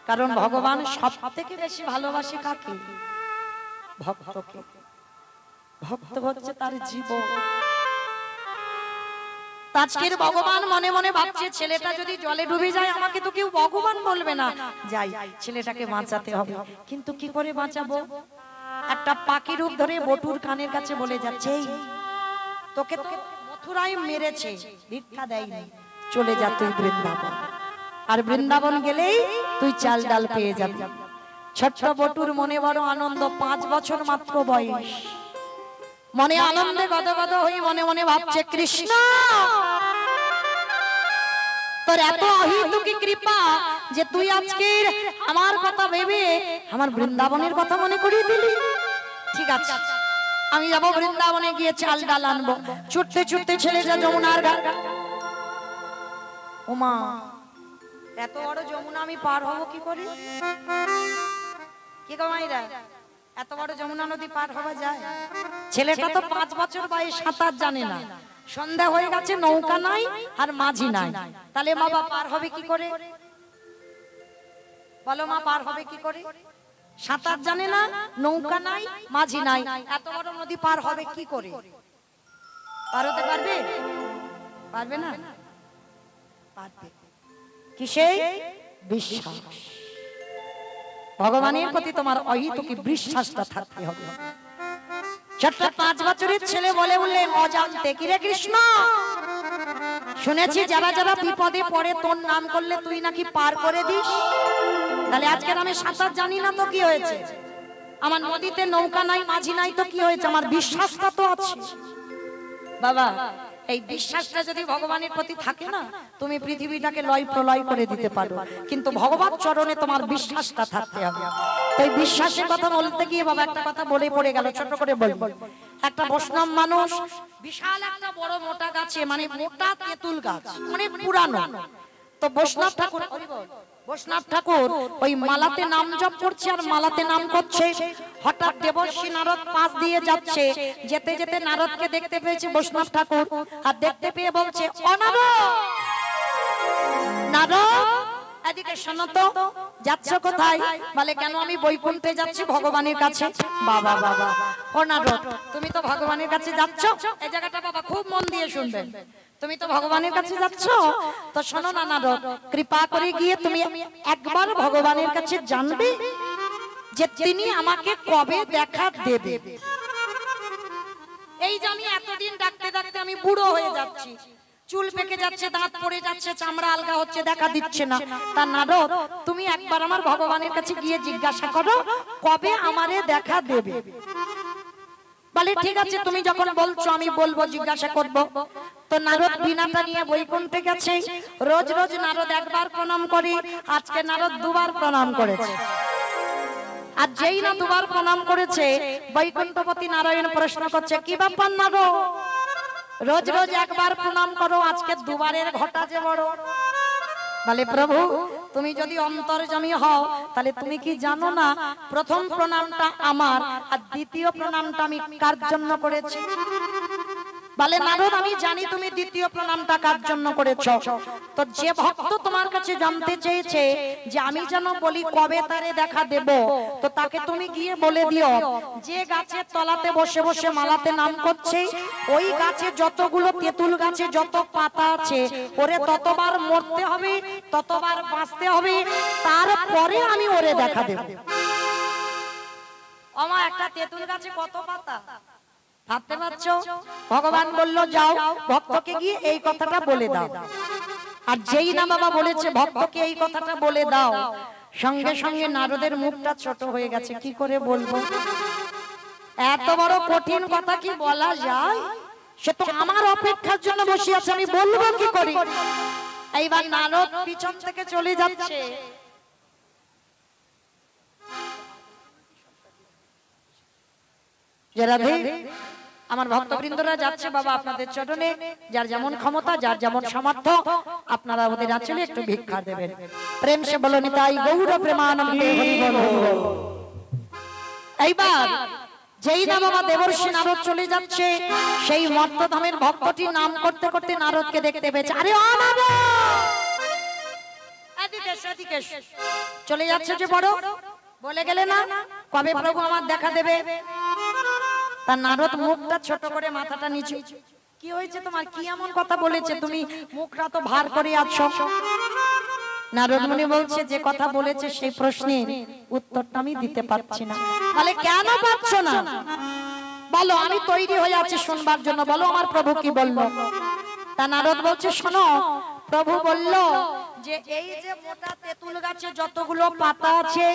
কারণ ভগবান সব থেকে বেশি ভালোবাসে কাকে? ভক্তকে। ভক্ত হচ্ছে তার জীবন। আজকের ভগবান মনে মনে ভাবছে, ছেলেটা যদি জলে ডুবে যায় আমাকে তো কেউ ভগবান বলবে না, যাই ছেলেটাকে বাঁচাতে হবে। কিন্তু কি করে বাঁচাবো? একটা পাখি রূপ ধরে বটুর কানের কাছে বলে যাচ্ছে, তোকে তো মথুরায় মেরেছে, ভিক্ষা দেয়নি, চলে যা তুই বৃন্দাবন, আর বৃন্দাবন গেলেই তুই চাল ডাল পেয়ে যাবি। ছোট্ট বটুর মনে বড় আনন্দ, 5 বছর মাত্র বয়স, মনে আনন্দে গদগদ হয়ে মনে মনে ভাবছে, কৃষ্ণ তোর এত অহেতুকি কৃপা যে তুই আজকে আমার কথা ভেবে আমার বৃন্দাবনের কথা মনে করিয়ে দিলি। ঠিক আছে, আমি যাবো বৃন্দাবনে, গিয়ে চাল ডাল আনবো। ছুটতে ছুটতে ছেলে যা যমুনার ঘাট। ওমা, এত বড় যমুনা আমি পার হবো কি করে? কি গো মাইরা, এত বড় যমুনা নদী পার হওয়া যায়? ছেলেটা তো 5 বছর বয়স, সাঁতার জানে না, সন্ধ্যা হয়ে গেছে, নৌকা নাই আর মাঝি নাই, তাহলে বাবা পার হবে কি করে? বলো মা, পার হবে কি করে? সাঁতার জানে না, নৌকা নাই, মাঝি নাই, এত বড় নদী পার হবে কি করে? পার হতে পারবে? পারবে না? পারবে। কিসে? বিশ্বাস। ভগবানের প্রতি তোমার অহেতুকি বিশ্বাসটা থাকতে হবে। ছোট্ট 5 বছরের ছেলে বলে উঠলেন অজান্তে, কিরে কৃষ্ণ, শুনেছি যারা যারা বিপদে পড়ে তোর নাম করলে তুই নাকি পার করে দিস। তাহলে আজকে আমি সাঁতার জানি না তো কি হয়েছে? আমার নদীতে নৌকা নাই, মাঝি নাই তো কি হয়েছে? আমার বিশ্বাসটা তো আছে। বাবা, এই বিশ্বাসটা যদি ভগবানের প্রতি থাকে না, তুমি পৃথিবীটাকে লয় প্রলয় করে দিতে পারো, কিন্তু ভগবান চরণে তোমার বিশ্বাসটা থাকতে হবে। তাই বিশ্বাসের কথা বলতে গিয়ে বাবা একটা কথা বলে পড়ে গেল, ছোট করে বলবো। একটা বৈষ্ণব মানুষ বিশাল একটা বড় মোটা গাছে, মানে মোটা তেঁতুল গাছ, অনেক পুরানো, তো বৈষ্ণব ঠাকুর ওই মালাতে নাম জপ করছে আর মালাতে নাম করছে। হঠাৎ দেবর্ষি নারদ পাশ দিয়ে যাচ্ছে, যেতে যেতে নারদকে দেখতে পেয়েছে বৈষ্ণব ঠাকুর, আর দেখতে পেয়ে বলছে, ও নারদ, নারদ এদিকে শোনো তো, যাচ্ছ কোথায়? বলে, কেন আমি বৈকুণ্ঠে যাচ্ছি ভগবানের কাছে। বাবা বাবা, ও নারদ তুমি তো ভগবানের কাছে যাচ্ছ, এই জায়গাটা বাবা খুব মন দিয়ে শুনবেন, তুমি তো ভগবানের কাছে যাচ্ছ, তো শোনো না নারদ, কৃপা করে গিয়ে তুমি একবার ভগবানের কাছে জানবে। যে তিনি আমাকে কবে দেখা দেবে। এই যে আমি এতদিন ডাকতে ডাকতে আমি বুড়ো হয়ে যাচ্ছি, চুল পেকে যাচ্ছে, দাঁত পড়ে যাচ্ছে, চামড়া আলগা হচ্ছে, দেখা দিচ্ছে না। তা নারদ, তুমি একবার আমার ভগবানের কাছে গিয়ে জিজ্ঞাসা করো কবে আমারে দেখা দেবে। বলে ঠিক আছে, তুমি যখন বলছো আমি বলবো, জিজ্ঞাসা করব। তো নারদ বিনাটা নিয়ে বৈকুণ্ঠে গেছে। রোজ রোজ নারদ একবার প্রণাম করে, আজকে নারদ দুবার প্রণাম করেছে। আর যেই না দুবার প্রণাম করেছে, বৈকুণ্ঠপতি নারায়ণ প্রশ্ন করছে, কি ব্যাপার নারদ, রোজ রোজ একবার প্রণাম করো, আজকে দুবারের ঘটা যে বড়। বলে প্রভু, তুমি যদি অন্তর্যামী হও তাহলে তুমি কি জানো না প্রথম প্রণামটা আমার আর দ্বিতীয় প্রণামটা আমি কার জন্য করেছি? বলে নারদ, আমি জানি তুমি দ্বিতীয় প্রণামটা কার জন্য করেছো। তো যে ভক্ত তোমার কাছে জানতে চেয়েছে যে আমি যেন বলি কবে তারে দেখা দেব, তো তাকে তুমি গিয়ে বলে দিও যে গাছের তলাতে বসে বসে মালাতে নাম করছে, ওই গাছে যতগুলো তেঁতুল গাছে যত পাতা আছে, ওরে ততবার মরতে হবে, ততবার বাঁচতে হবে, তারপরে আমি ওরে দেখা দেব। আমা একটা তেঁতুল গাছে কত পাতা ভাবতে পারছো? ভগবান বলল যাও ভক্তকে গিয়ে এই কথাটা বলে দাও। আর যেই না বাবা বলেছে ভক্তকে এই কথাটা বলে দাও, সঙ্গে সঙ্গে নারদের মুখটা ছোট হয়ে গেছে। কি করে বলবো? এত বড় কঠিন কথা কি বলা যায়? সে তো আমার অপেক্ষার জন্য বসে আছে, আমি বলবো কি করে? এইবার নারদ পিছন থেকে চলে যাচ্ছে। রাধে, আমার ভক্তবৃন্দরা যাচ্ছে বাবা আপনাদের চরণে, যার যেমন ক্ষমতা, যার যেমন সামর্থ্য, আপনারা ওদের আঁচলে একটু ভিক্ষা দেবেন। প্রেম সে বলো নিতাই গৌর প্রেমানন্দে হরি বল। এইবার যেই না বাবা দেবর্ষি নারদ চলে যাচ্ছে, সেই মর্তধামের ভক্তটি নাম করতে করতে নারদকে দেখতে পেয়েছে। আরে ও নারদ, এদিকে এদিকে চলে যাচ্ছে যে বড়, বলে গেলে না কবে প্রভু আমার দেখা দেবে? তার নারদ মুখটা ছোট করে মাথাটা নিচু। কি হয়েছে তোমার? কি এমন কথা বলেছে? তুমি মুখটা তো ভার করে আছো। নারদ মুনি বলছে যে কথা বলেছে সেই প্রশ্নের উত্তরটা আমি দিতে পারছি না। বলে কেন পারছো না? বলো, আমি তৈরি হয়ে আছি শুনবার জন্য, বলো আমার প্রভু কি বললো। তা নারদ বলছে শোনো, প্রভু বলল যে এই যে মোটা তেঁতুল গাছে যতগুলো পাতা আছে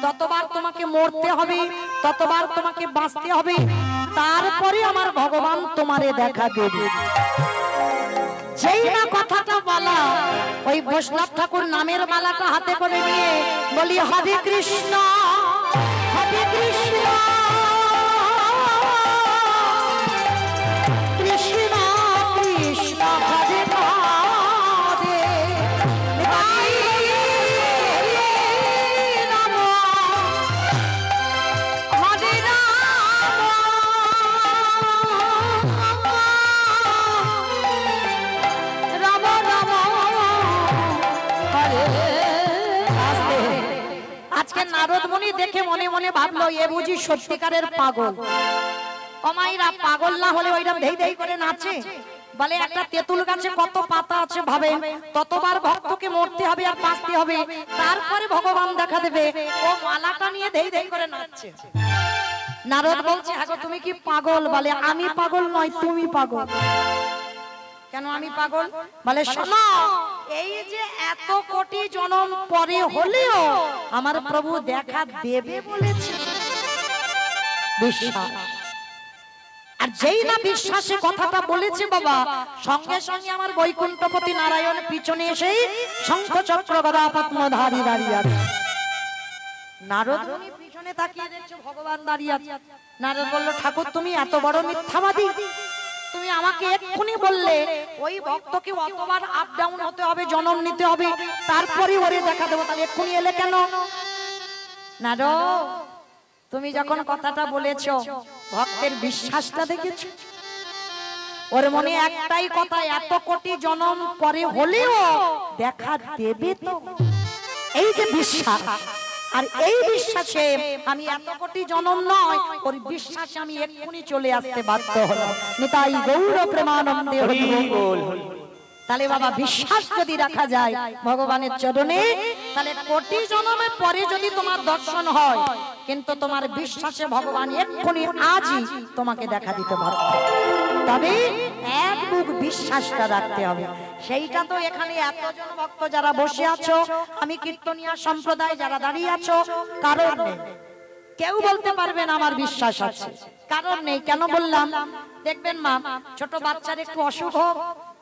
ততবার তোমাকে মরতে হবে, ততবার তোমাকে বাঁচতে হবে, তারপরে আমার ভগবান তোমারে দেখা দেবে। যেই না কথাটা বলা, ওই বৈষ্ণব ঠাকুর নামের মালাটা হাতে করে নিয়ে বলি হরে কৃষ্ণ হরে কৃষ্ণ কৃষ্ণ কৃষ্ণ হরে হরে রাম হরে রাম রাম হরে। আজকে নারদ মুনি দেখে মনে মনে ভাবলো এ বুঝি সত্যিকারের পাগল। অমাইরা পাগল না হলে ওইটা ধেই ধেই করে নাচে। বলে একটা তেঁতুল গাছে কত পাতা আছে ভাবে, ততবার ভক্তকে মরতে হবে আর বাঁচতে হবে, তারপরে ভগবান দেখা দেবে। ও মালাটা নিয়ে ধেই ধেই করে নাচছে। নারদ বলছে হ্যাঁ গো, তুমি কি পাগল? বলে আমি পাগল নয়, তুমি পাগল। কেন আমি পাগল? বলে শোনো, এই যে এত কোটি জন্ম পরে হলেও আমার প্রভু দেখা দেবে বলেছে, বিশ্বাস। আর যেই না বিশ্বাসে কথাটা বলেছে বাবা, সঙ্গে সঙ্গে আমার বৈকুণ্ঠপতি নারায়ণ পিছনে এসে শঙ্খ চক্র গদা পদ্মধারী দাঁড়িয়ে আছে। নারদ মুনি পিছনে তাকিয়ে দেখছে ভগবান দাঁড়িয়ে আছে। নারদ বলল ঠাকুর তুমি এত বড় মিথ্যাবাদী, তুমি আমাকে এক্ষুনি বললে ওই ভক্তকে অতবার আপ ডাউন হতে হবে, জন্ম নিতে হবে, তারপরে ওরে দেখা দেবো, তাহলে এক্ষুনি এলে কেন? নারদ, তুমি যখন কথাটা বলেছো ভক্তের বিশ্বাসটা দেখেছো? ওর মনে একটাই কথা, এত কোটি জন্ম পরে হলেও দেখা দেবে তো। এই যে বিশ্বাস, আর এই বিশ্বাসে আমি এত কোটি জন্ম নয়, ওর বিশ্বাসে আমি এক্ষুনি চলে আসতে বাধ্য হলাম। নিতাই গৌর প্রেমানন্দে হরি বল। তাহলে বাবা বিশ্বাস যদি রাখা যায় ভগবানের চরণে, তাহলে কোটি জন্মের পরে যদি তোমার দর্শন হয়, কিন্তু তোমার বিশ্বাসে ভগবান এক্ষুনি আজই তোমাকে দেখা দিতে পারে। তবে এক বুক বিশ্বাসটা রাখতে হবে। সেইটা তো এখানে এতজন ভক্ত যারা বসে আছো, আমি কীর্তনিয়া সম্প্রদায় যারা দাঁড়িয়ে আছো, কারণ নেই কেউ বলতে পারবে না আমার বিশ্বাস আছে, কারণ নেই। কেন বললাম? দেখবেন মা, ছোট বাচ্চার একটু অসুখ হোক,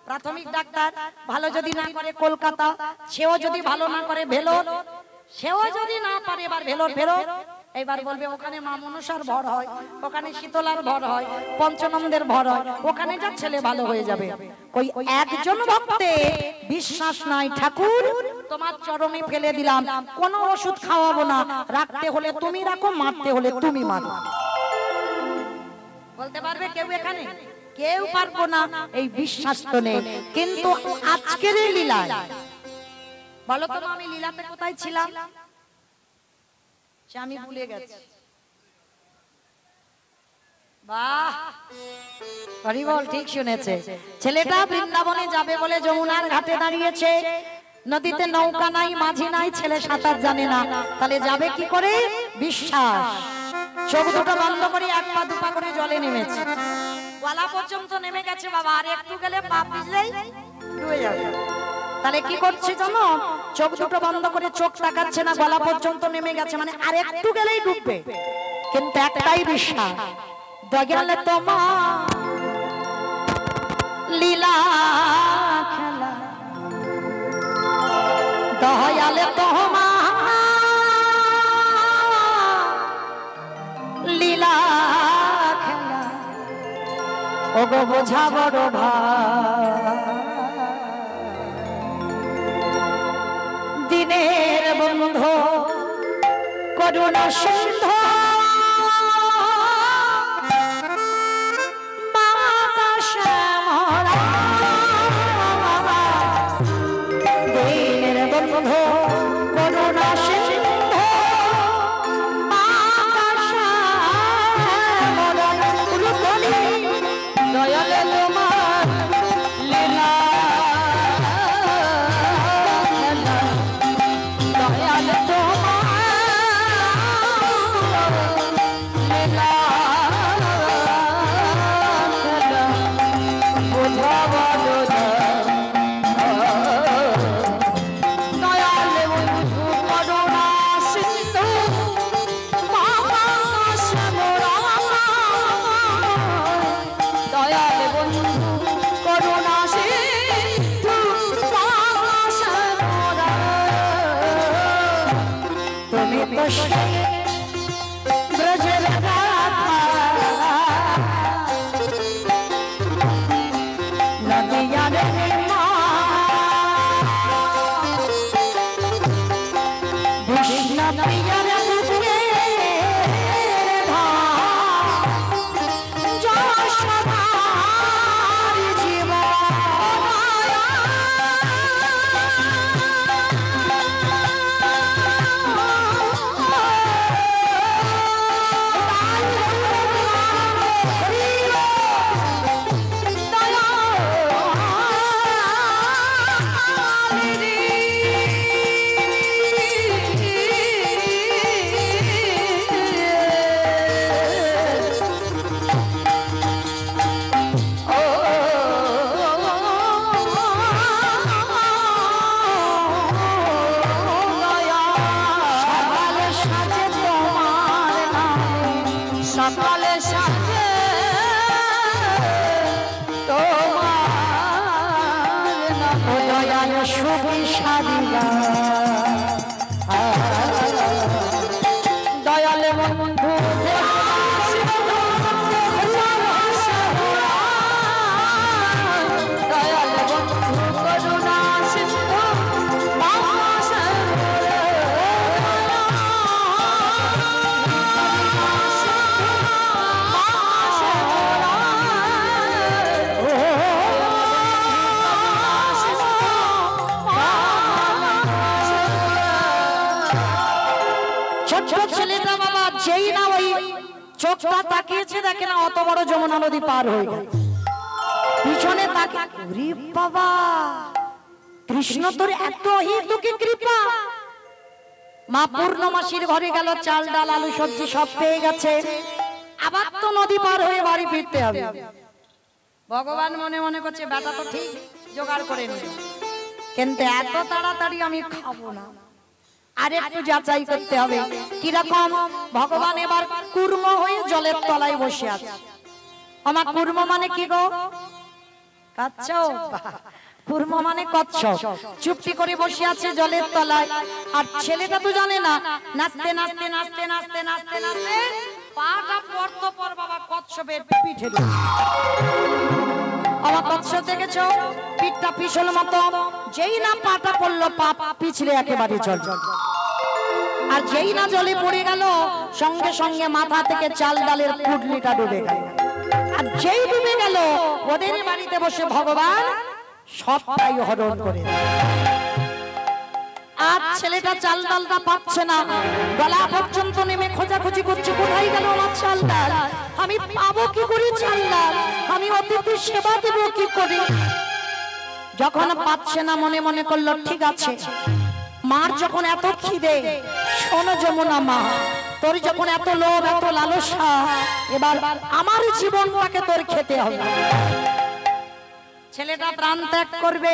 প্রাথমিক ডাক্তার ভালো যদি না করে কলকাতা, সেও যদি ভালো না করে ভেলোর, সেও যদি না পারে এবার ভেলোর ফেরত, এবার বলবে ওখানে মা মনসার ভর হয়, ওখানে শীতলার ভর হয়, পঞ্চনন্দের ভর হয়, ওখানে যা ছেলে ভালো হয়ে যাবে। ওই একজন ভক্তে বিশ্বাস নাই, ঠাকুর তোমার চরণে ফেলে দিলাম, কোনো ওষুধ খাওয়াবো না, রাখতে হলে তুমি রাখো, মারতে হলে তুমি মারো। বলতে পারবে কেউ এখানে? কেউ পারবো না, এই বিশ্বাস তো নেই। কিন্তু আজকের এই লীলায় বলো তো, আমি লীলাতে কোথায় ছিলাম? আমি ভুলে গেছি। বাহ, হরি বল, ঠিক শুনেছে। ছেলেটা বৃন্দাবনে যাবে বলে যমুনার ঘাটে দাঁড়িয়েছে, নদীতে নৌকা নাই, মাঝি নাই, ছেলে সাঁতার জানে না, তাহলে যাবে কি করে? বিশ্বাস। চোখ দুটো বন্ধ করে এক পা দুপা করে জলে নেমেছে, গলা পর্যন্ত নেমে গেছে বাবা, আর একটু গেলে পা পিছলেই ডুবে যাবে। তাহলে কি করছে জানো? চোখ দুটো বন্ধ করে চোখ তাকাচ্ছে না, গলা পর্যন্ত নেমে গেছে, মানে আর একটু গেলেই ডুববে। কিন্তু একটাই বিশ্বাস, দয়ালে তোমার লীলা খেলা, দয়ালে তোমার লীলা খেলা, ওগো বোঝা বড় ভাই, দিনের বন্ধু করুণা সিন্ধু, দিনের বন্ধু করুণা সিন্ধু, দয়ালে তোমার লীলা, দয়ালে তোমার লীলা, বোঝা বড় দয়ালে বন্ধু করুণা সিন্ধু, মামা শ্যামরা, দয়ালে বন্ধু করুণা সিন্ধু, মামা শ্যামরা, তুমি তো সেই ব্রজের রাধা, নদিয়া রে মা, কৃষ্ণ প্রিয়া রে বুকে যশোদার জীবন, সকালে সাজে তোমার নাম, দয়াল সুখী সারিয়া, দয়াল বন্ধু দয়াল বন্ধু করুণা সিন্ধু, মামা ছেলেটা বাবা যেই না ওই চোখটা তাকিয়েছে, দেখে না অত বড় যমুনা নদী পার হয়ে গেছে। পিছনে তাকে, ওরে বাবা, কৃষ্ণ তোর এত তোকে কৃপা। মা পূর্ণমাসীর ঘরে গেল, চাল ডাল আলু সবজি সব পেয়ে গেছে, আবার তো নদী পার হয়ে বাড়ি ফিরতে হবে। ভগবান মনে মনে করছে বেটা তো ঠিক জোগাড় করে নিল, কিন্তু এত তাড়াতাড়ি আমি খাবো না, আর একটু যাচাই করতে হবে কিরকম। ভগবান এবার কুর্ম হয়ে জলের তলায় বসে আছে। আমার কুর্ম মানে কি গো? কচ্ছপ। কুর্ম মানে কচ্ছপ। চুপটি করে বসে আছে জলের তলায়, আর ছেলেটা তো জানে না। নাচতে নাচতে নাচতে নাচতে নাচতে নাচতে পাটা পড়তো পর বাবা কচ্ছপের পিঠে। আমার কচ্ছপ দেখেছো, পিঠটা পিছল মতো, যেই না পাটা পড়লো পা পিছলে একেবারে জল। আর যেই না জলে পড়ে গেল, সঙ্গে সঙ্গে মাথা থেকে চাল ডালের পুডলিটা ডুবে গেল। আর যেই ডুবে গেল, ওদের বাড়িতে বসে ভগবান সবটাই হরণ করে। আর ছেলেটা চাল ডালটা পাচ্ছে না, গলা পর্যন্ত নেমে খোঁজাখুঁজি করছে, কোথায় গেল আমার চাল ডাল, আমি পাবো কি করে চাল ডাল, আমি অতিথি সেবা দেব কি করে। যখন পাচ্ছে না মনে মনে করলো ঠিক আছে, মার যখন এত খিদে, শোনো যমুনা মা, তোর যখন এত লোভ এত লালসা, এবার আমার জীবনটাকে তোর খেতে হবে। ছেলেটা প্রাণ ত্যাগ করবে,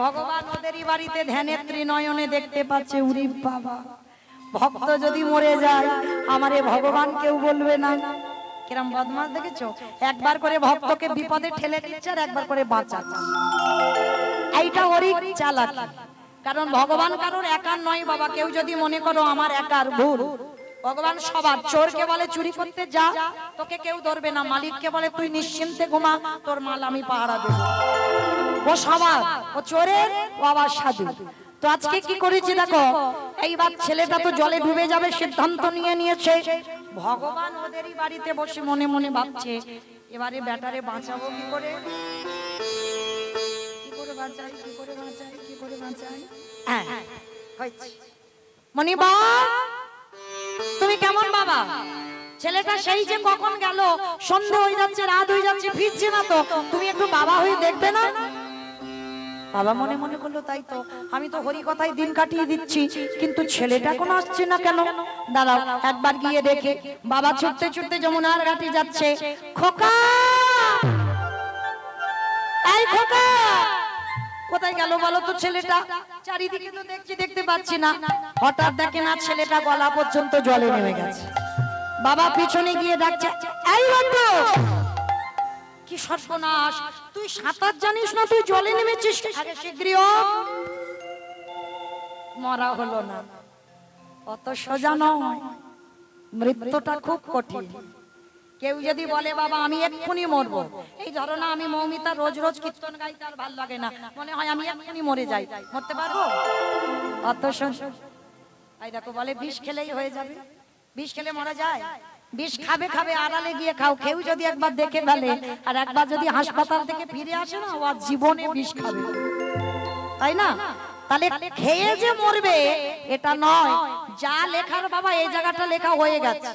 ভগবান ওদেরই বাড়িতে ধ্যানের ত্রিনয়নে দেখতে পাচ্ছে, উরি বাবা, ভক্ত যদি মরে যায় আমারে ভগবান কেউ বলবে না। কিরম বদমাশ দেখেছো, একবার করে ভক্তকে বিপদে ঠেলে দিচ্ছে আর একবার করে বাঁচাচ্ছে। এইটা ওরই চালাকি, কারণ ভগবান কারোর একার নয় বাবা। কেউ যদি মনে করো আমার একার, ভুল। ভগবান সবার। চোরকে বলে চুরি করতে যা, তোকে কেউ ধরবে না। মালিককে বলে তুই নিশ্চিন্তে ঘুমা, তোর মাল আমি পাহারা দেব। ও সবার, ও চোরের, ও আবার সাধু। তো আজকে কি করেছি দেখো, এইবার ছেলেটা তো জলে ডুবে যাবে সিদ্ধান্ত নিয়ে নিয়েছে। ভগবান ওদেরই বাড়িতে বসে মনে মনে ভাবছে, এবারে বেটারে বাঁচাবো কি করে, কি করে বাঁচাই, কি করে বাঁচাই, কি করে বাঁচাই। হ্যাঁ হয়েছে। মণিবা তুমি কেমন বাবা? ছেলেটা সেই যে কখন গেল, সন্ধ্যা হয়ে যাচ্ছে, রাত হয়ে যাচ্ছে, ফিরছে না তো, তুমি একটু বাবা হয়ে দেখবে না? বাবা মনে মনে করলো তাই তো, আমি তো হরি কথায় দিন কাটিয়ে দিচ্ছি, কিন্তু ছেলেটা কোনো আসছে না কেন। দাঁড়াও একবার গিয়ে দেখে। বাবা ছুটতে ছুটতে যমুনার ঘাটে যাচ্ছে। খোকা, এই খোকা, কোথায় গেল বলো তো ছেলেটা? চারিদিকে তো দেখছি, দেখতে পাচ্ছি না। হঠাৎ দেখে না ছেলেটা গলা পর্যন্ত জলে নেমে গেছে। বাবা পিছনে গিয়ে ডাকছে, এই বন্ধু, কি সর্বনাশ, তুই সাঁতার জানিস না, তুই জলে নেমেছিস? আরে শীঘ্রই মরা হলো না, অত সোজা নয়, মৃত্যুটা খুব কঠিন। কেউ যদি বলে বাবা আমি এক্ষুনি মরবো, এই ধরো না আমি মৌমিতা রোজ রোজ কীর্তন গাই, তার ভালো লাগে না, মনে হয় আমি এক্ষুনি মরে যাই, মরতে পারবো? অত সোজা। এই দেখো বলে বিষ খেলেই হয়ে যাবে, বিষ খেলে মরা যায়? বিষ খাবে খাবে, আড়ালে গিয়ে খাও। কেউ যদি একবার দেখে ফেলে আর একবার যদি হাসপাতাল থেকে ফিরে আসে না, ও জীবনে বিষ খাবে, তাই না? তাহলে খেয়ে যে মরবে এটা নয়। যা লেখার বাবা এই জায়গাটা লেখা হয়ে গেছে,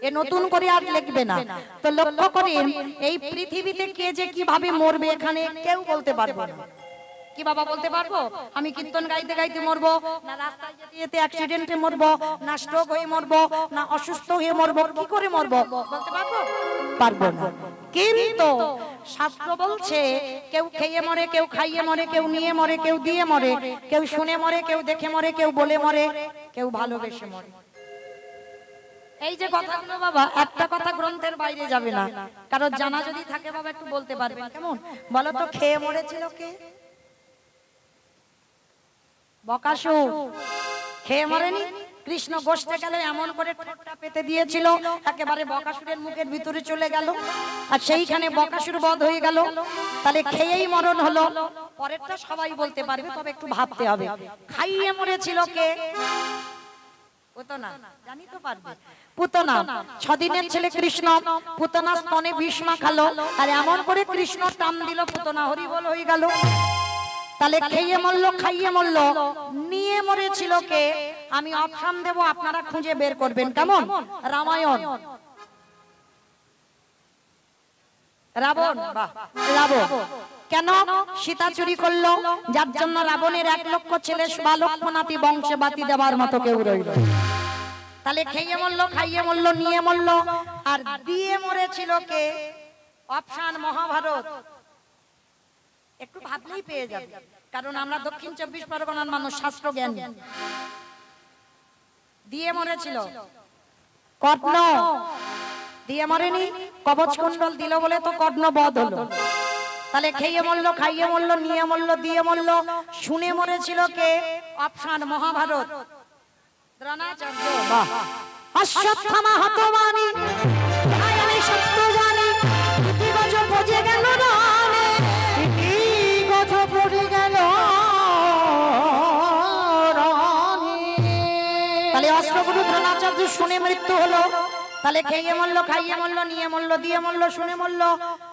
এ নতুন করে আর লিখবে না। তো লক্ষ্য করেন, এই পৃথিবীতে কে যে কিভাবে মরবে এখানে কেউ বলতে পারবে না। কি বাবা বলতে পারবো আমি কীর্তন গাইতে গাইতে মরবো, না রাস্তায় যেতে যেতে অ্যাক্সিডেন্টে মরবো, না স্ট্রোক হয়ে মরবো, না অসুস্থ হয়ে মরবো, কি করে মরবো বলতে পারবো? পারবো না। কিন্তু শাস্ত্র বলছে কেউ খেয়ে মরে, কেউ খাইয়ে মরে, কেউ নিয়ে মরে, কেউ দিয়ে মরে, কেউ শুনে মরে, কেউ দেখে মরে, কেউ বলে মরে, কেউ ভালোবেসে মরে। এই যে কথাগুলো বাবা, একটা কথা গ্রন্থের বাইরে যাবে না। কারণ জানা যদি থাকে বাবা একটু বলতে পারবেন কেমন? বলো তো, খেয়ে মরেছিল কে? বকাসুর। খেয়ে মরেনি? কৃষ্ণ গোষ্ঠে গেল, এমন করে ঠোঁটটা পেতে দিয়েছিল একেবারে বকাসুরের মুখের ভিতরে চলে গেল, আর সেইখানে বকাসুর বধ হয়ে গেল। তাহলে খেয়েই মরণ হলো। পরেরটা সবাই বলতে পারবে, তবে একটু ভাবতে হবে। খাইয়ে মরেছিল কে? পুতনা। জানি তো পারবে। পুতনা। 6 দিনের ছেলে কৃষ্ণ, পুতনা স্তনে বিষ মাখালো, আর এমন করে কৃষ্ণ টান দিল, পুতনা হরি বল হয়ে গেল। তাহলে খেয়ে মরলো, খাইয়ে মরলো, নিয়ে মরেছিল কে? আমি অপশন দেব, আপনারা খুঁজে বের করবেন কেমন? রামায়ণ। রাবণ। বাহ, রাবণ। কেন সীতা চুরি করলো? যার জন্য রাবণের 1 লক্ষ ছেলে বালকনাতি বংশে বাতি দেওয়ার মতো কেউ রইল। তাহলে খেয়ে মরলো, খাইয়ে মরলো, নিয়ে মরলো, আর দিয়ে মরেছিল কে? অপশন মহাভারত। একটু ভাবলেই পেয়ে যাবে, কারণ আমরা দক্ষিণ 24 পরগনার মানুষ, শাস্ত্র জ্ঞান। দিয়ে মরেছিল কর্ণ, দিয়ে মরেনি, কবচ কুণ্ডল দিল বলে তো কর্ণ বধ হলো। তাহলে খেয়ে মরলো, খাইয়ে মরলো, নিয়ে মরলো, দিয়ে মরলো, শুনে মরেছিল কে? অপশন মহাভারত। দ্রোণাচার্য। বাহ। অশ্বত্থামা হতবানি, ভাই আমি সত্য জানি, ইতি গজ পড়ে গেল রানে, ইতি গজ পড়ে গেল রানে। তাহলে অষ্টগুরু দ্রোণাচার্য শুনে মৃত্যু হলো। তাহলে খেয়ে মরলো, খাইয়ে মরলো, নিয়ে মরলো, দিয়ে মরলো, শুনে মরলো,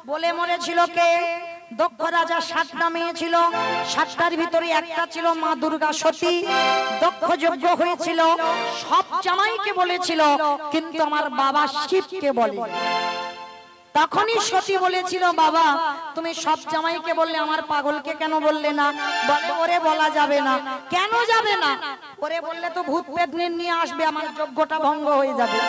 বলে মরেছিল কে? দক্ষ রাজা 7টা মেয়ে ছিল, 7টার ভিতরে একটা ছিল মা দুর্গা সতী। দক্ষ যজ্ঞ হয়েছিল, সব জামাইকে বলেছিল, কিন্তু আমার বাবা শিবকে বলে। তখনই সতী বলেছিল, বাবা তুমি সব জামাইকে বললে, আমার পাগলকে কেন বললে না? বলে ওরে বলা যাবে না। কেন যাবে না? ওরে বললে তো ভূত প্রেত নিয়ে আসবে, আমার যজ্ঞটা ভঙ্গ হয়ে যাবে।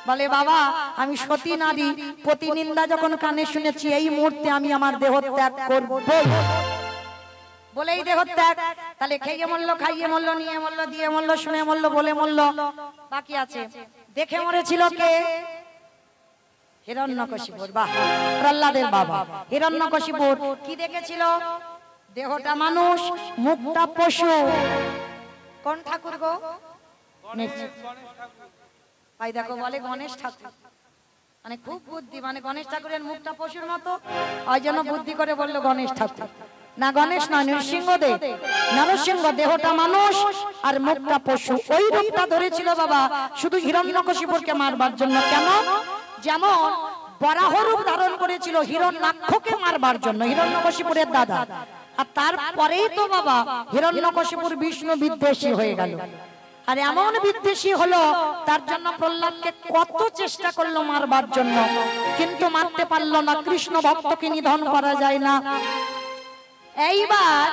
বলে বাবা আমি সতী নারী, প্রতিনিন্দা যখন কানে শুনেছি, এই মুহূর্তে আমি আমার দেহ ত্যাগ করব বলেই দেহ ত্যাগ। তাহলে খেয়ে মরলো, খাইয়ে মরলো, নিয়ে মরলো, দিয়ে মরলো, শুনে মরলো, বলে মরলো। বাকি আছে দেখে মরেছিল কে? হিরণ্যকশিপুর। বাহ, প্রহ্লাদের বাবা হিরণ্যকশিপুর। কি দেখেছিল? দেহটা মানুষ, মুখটা পশু। কোন ঠাকুর গো? ভাই দেখো বলে গণেশ ঠাকুর, মানে খুব বুদ্ধি, মানে গণেশ ঠাকুরের মুখটা পশুর মতো, ওই জন্য বুদ্ধি করে বললো গণেশ ঠাকুর। না গণেশ নয়, নৃসিংহদেব। নরসিংহ, দেহটা মানুষ আর মুখটা পশু। ওই রূপটা ধরেছিল বাবা শুধু হিরণ্যকশিপুরকে মারবার জন্য। কেন? যেমন বরাহ রূপ ধারণ করেছিল হিরণ্যাক্ষকে মারবার জন্য, হিরণ্যকশিপুরের দাদা। আর তারপরেই তো বাবা হিরণ্যকশিপুর বিষ্ণু বিদ্বেষী হয়ে গেল। আর এমন বিদ্বেষী হলো, তার জন্য প্রহ্লাদকে কত চেষ্টা করলো মারবার জন্য, কিন্তু মারতে পারলো না। কৃষ্ণ ভক্তকে নিধন করা যায় না। এইবার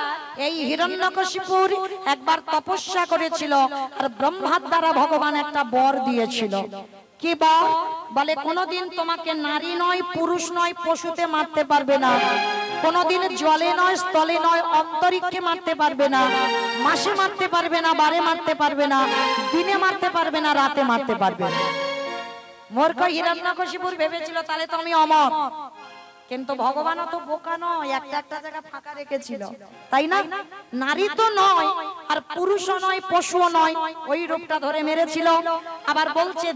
এই হিরণ্যকশিপুর একবার তপস্যা করেছিল, আর ব্রহ্মার দ্বারা ভগবান একটা বর দিয়েছিল। কি বর? বলে কোনদিন তোমাকে নারী নয়, পুরুষ নয়, পশুতে মারতে পারবে না। কোনদিন জলে নয়, স্থলে নয়, অন্তরিক্ষে মারতে পারবে না। মাসে মারতে পারবে না, বারে মারতে পারবে না, দিনে মারতে পারবে না, রাতে মারতে পারবে না। মূর্খ হিরণ্যকশিপুর ভেবেছিল তাহলে তো আমি অমর। কিন্তু ভগবানও তো বোকা নয়, একটা জায়গা ফাঁকা রেখেছিল, তাই না? নারী তো নয়, আর পুরুষও নয়, পশুও নয়, ওই রূপটা ধরে মেরেছিল। আবার বলছে